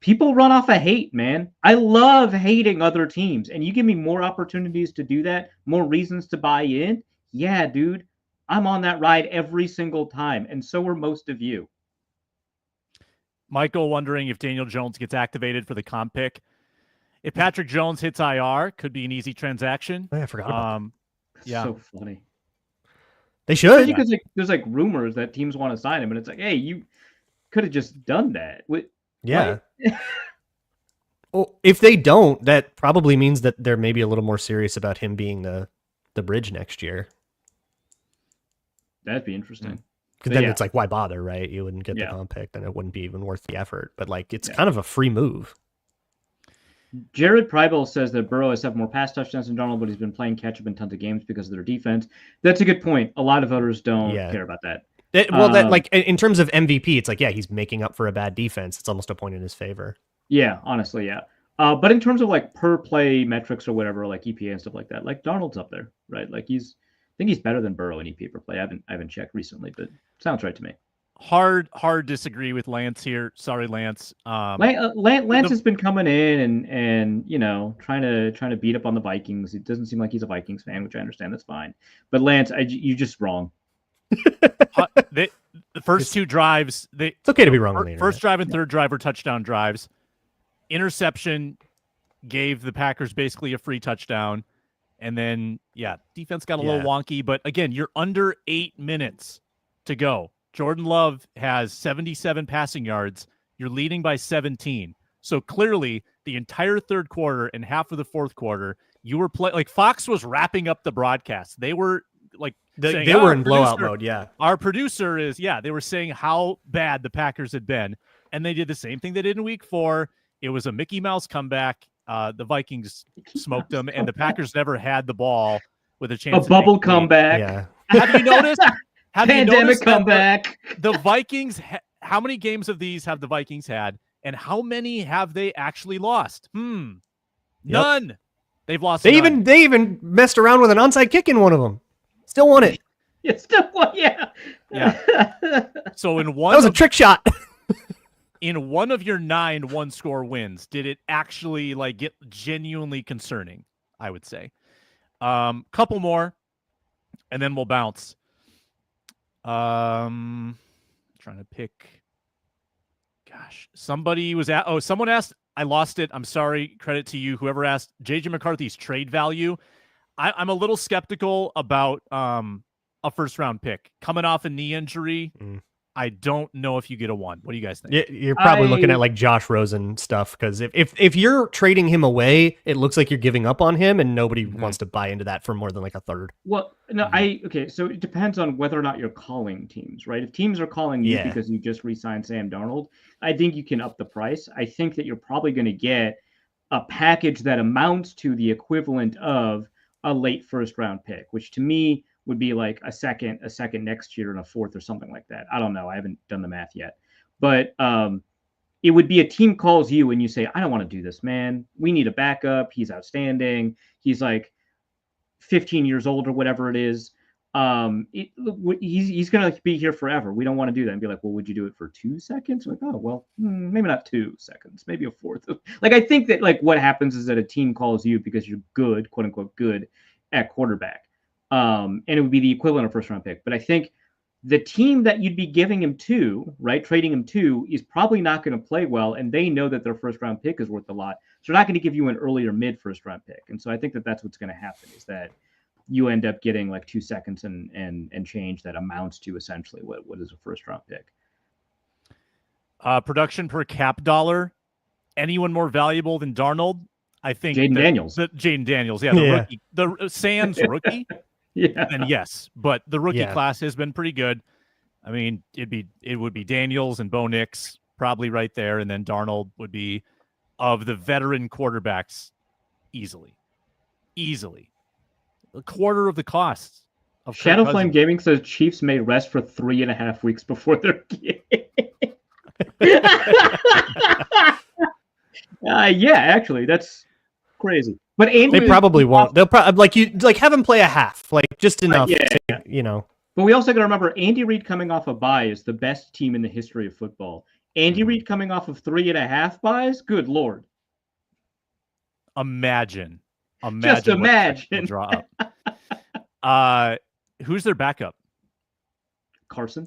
C: people run off of hate, man. I love hating other teams, and you give me more opportunities to do that, more reasons to buy in. Yeah, dude, I'm on that ride every single time, and so are most of you.
A: Michael wondering if Daniel Jones gets activated for the comp pick. If Patrick Jones hits IR, could be an easy transaction.
B: Oh, yeah, I forgot about that.
A: Yeah.
C: So funny.
B: They should.
C: Because there's rumors that teams want to sign him, and it's like, hey, you could have just done that.
B: Yeah. Well, if they don't, that probably means that they're maybe a little more serious about him being the bridge next year.
C: That'd be interesting.
B: Because then it's like, why bother, right? You wouldn't get the comp pick, then it wouldn't be even worth the effort. But it's kind of a free move.
C: Jared Pryble says that Burrow has 7 more pass touchdowns than Darnold, but he's been playing catch up in tons of games because of their defense. That's a good point. A lot of voters don't care about that.
B: In terms of MVP, it's like, he's making up for a bad defense. It's almost a point in his favor.
C: Yeah, honestly, yeah. But in terms of per play metrics or whatever, like EPA and stuff like that, Darnold's up there, right? He's think he's better than Burrow in EPA play. I haven't checked recently, but sounds right to me.
A: Hard disagree with Lance here. Sorry, Lance.
C: Lance has been coming in and trying to beat up on the Vikings. It doesn't seem like he's a Vikings fan, which I understand. That's fine. But Lance, you're just wrong.
A: The first two drives,
B: it's okay to be wrong on the internet.
A: First drive and third drive were touchdown drives. Interception gave the Packers basically a free touchdown. And then, defense got a little wonky. But again, you're under 8 minutes to go. Jordan Love has 77 passing yards. You're leading by 17. So clearly, the entire third quarter and half of the fourth quarter, you were like Fox was wrapping up the broadcast. They were like
B: they were in blowout mode. Yeah,
A: our producer is they were saying how bad the Packers had been, and they did the same thing they did in Week 4. It was a Mickey Mouse comeback. The Vikings smoked them, and the Packers never had the ball with a chance.
C: A bubble comeback.
B: Yeah.
A: Have you noticed?
C: Pandemic comeback.
A: The Vikings, how many games of these have the Vikings had, and how many have they actually lost? None. They've lost.
B: They even messed around with an onside kick in one of them. Still won it.
C: Yeah.
A: So in one,
B: that was a trick shot.
A: In one of your 9 one-score wins, did it actually get genuinely concerning? I would say. Couple more, and then we'll bounce. Trying to pick. Gosh, somebody was someone asked. I lost it. I'm sorry. Credit to you. Whoever asked JJ McCarthy's trade value. I'm a little skeptical about a first-round pick coming off a knee injury. I don't know if you get a 1. What do you guys think?
B: You're probably looking at Josh Rosen stuff, because if you're trading him away, it looks like you're giving up on him, and nobody wants to buy into that for more than a third.
C: Well, no, so it depends on whether or not you're calling teams, right? If teams are calling you because you just re-signed Sam Darnold, I think you can up the price. I think that you're probably going to get a package that amounts to the equivalent of a late first-round pick, which to me would be like a second next year and a fourth or something like that. I don't know. I haven't done the math yet. But it would be a team calls you and you say, I don't want to do this, man. We need a backup. He's outstanding. He's like 15 years old or whatever it is. He's going to be here forever. We don't want to do that. And be like, well, would you do it for 2 seconds? Like, oh, well, maybe not 2 seconds, maybe a fourth. I think that what happens is that a team calls you because you're good, quote unquote, good at quarterback. And it would be the equivalent of first round pick. But I think the team that you'd be giving him to, right, trading him to, is probably not going to play well. And they know that their first round pick is worth a lot. So they're not going to give you an earlier mid first round pick. And so I think that that's what's going to happen, is that you end up getting 2 seconds and change that amounts to essentially what is a first round pick.
A: Production per cap dollar. Anyone more valuable than Darnold? I think
C: Jaden Daniels.
A: Jaden Daniels, rookie, the Sans rookie. And yes, but the rookie class has been pretty good. I mean, it would be Daniels and Bo Nix probably right there, and then Darnold would be, of the veteran quarterbacks, easily a quarter of the costs. Of
C: Shadow Flame Gaming says Chiefs may rest for 3.5 weeks before their game. Actually, that's crazy. But Andy,
B: they probably won't. They'll probably have him play a half, just enough.
C: But we also got to remember, Andy Reid coming off a bye is the best team in the history of football. Andy Reid coming off of 3.5 buys. Good Lord.
A: Imagine.
C: Just imagine.
A: Draw up. Who's their backup?
C: Carson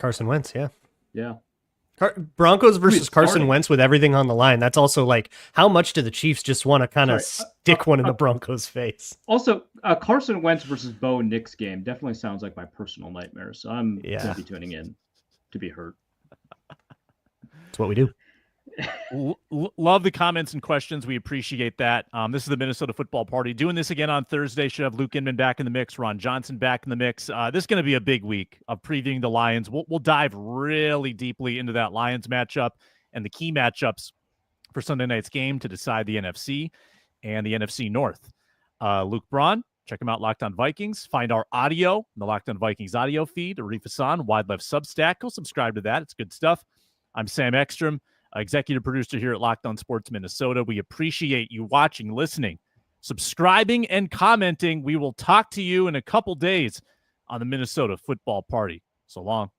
B: Wentz.
C: Yeah.
B: Broncos versus Carson Wentz with everything on the line. That's also how much do the Chiefs just want to kind of stick one in the Broncos' face?
C: Also, Carson Wentz versus Bo Nix game definitely sounds like my personal nightmare. So I'm going to be tuning in to be hurt.
B: That's what we do.
A: Love the comments and questions. We appreciate that. This is the Minnesota Football Party. Doing this again on Thursday. Should have Luke Inman back in the mix, Ron Johnson back in the mix. This is going to be a big week of previewing the Lions. We'll dive really deeply into that Lions matchup and the key matchups for Sunday night's game to decide the NFC and the NFC North. Luke Braun, check him out, Locked On Vikings. Find our audio in the Locked On Vikings audio feed. Arif Hasan, Wide Left Substack. Go subscribe to that. It's good stuff. I'm Sam Ekstrom, executive producer here at Locked On Sports Minnesota. We appreciate you watching, listening, subscribing and commenting. We will talk to you in a couple days on the Minnesota Football Party. So long.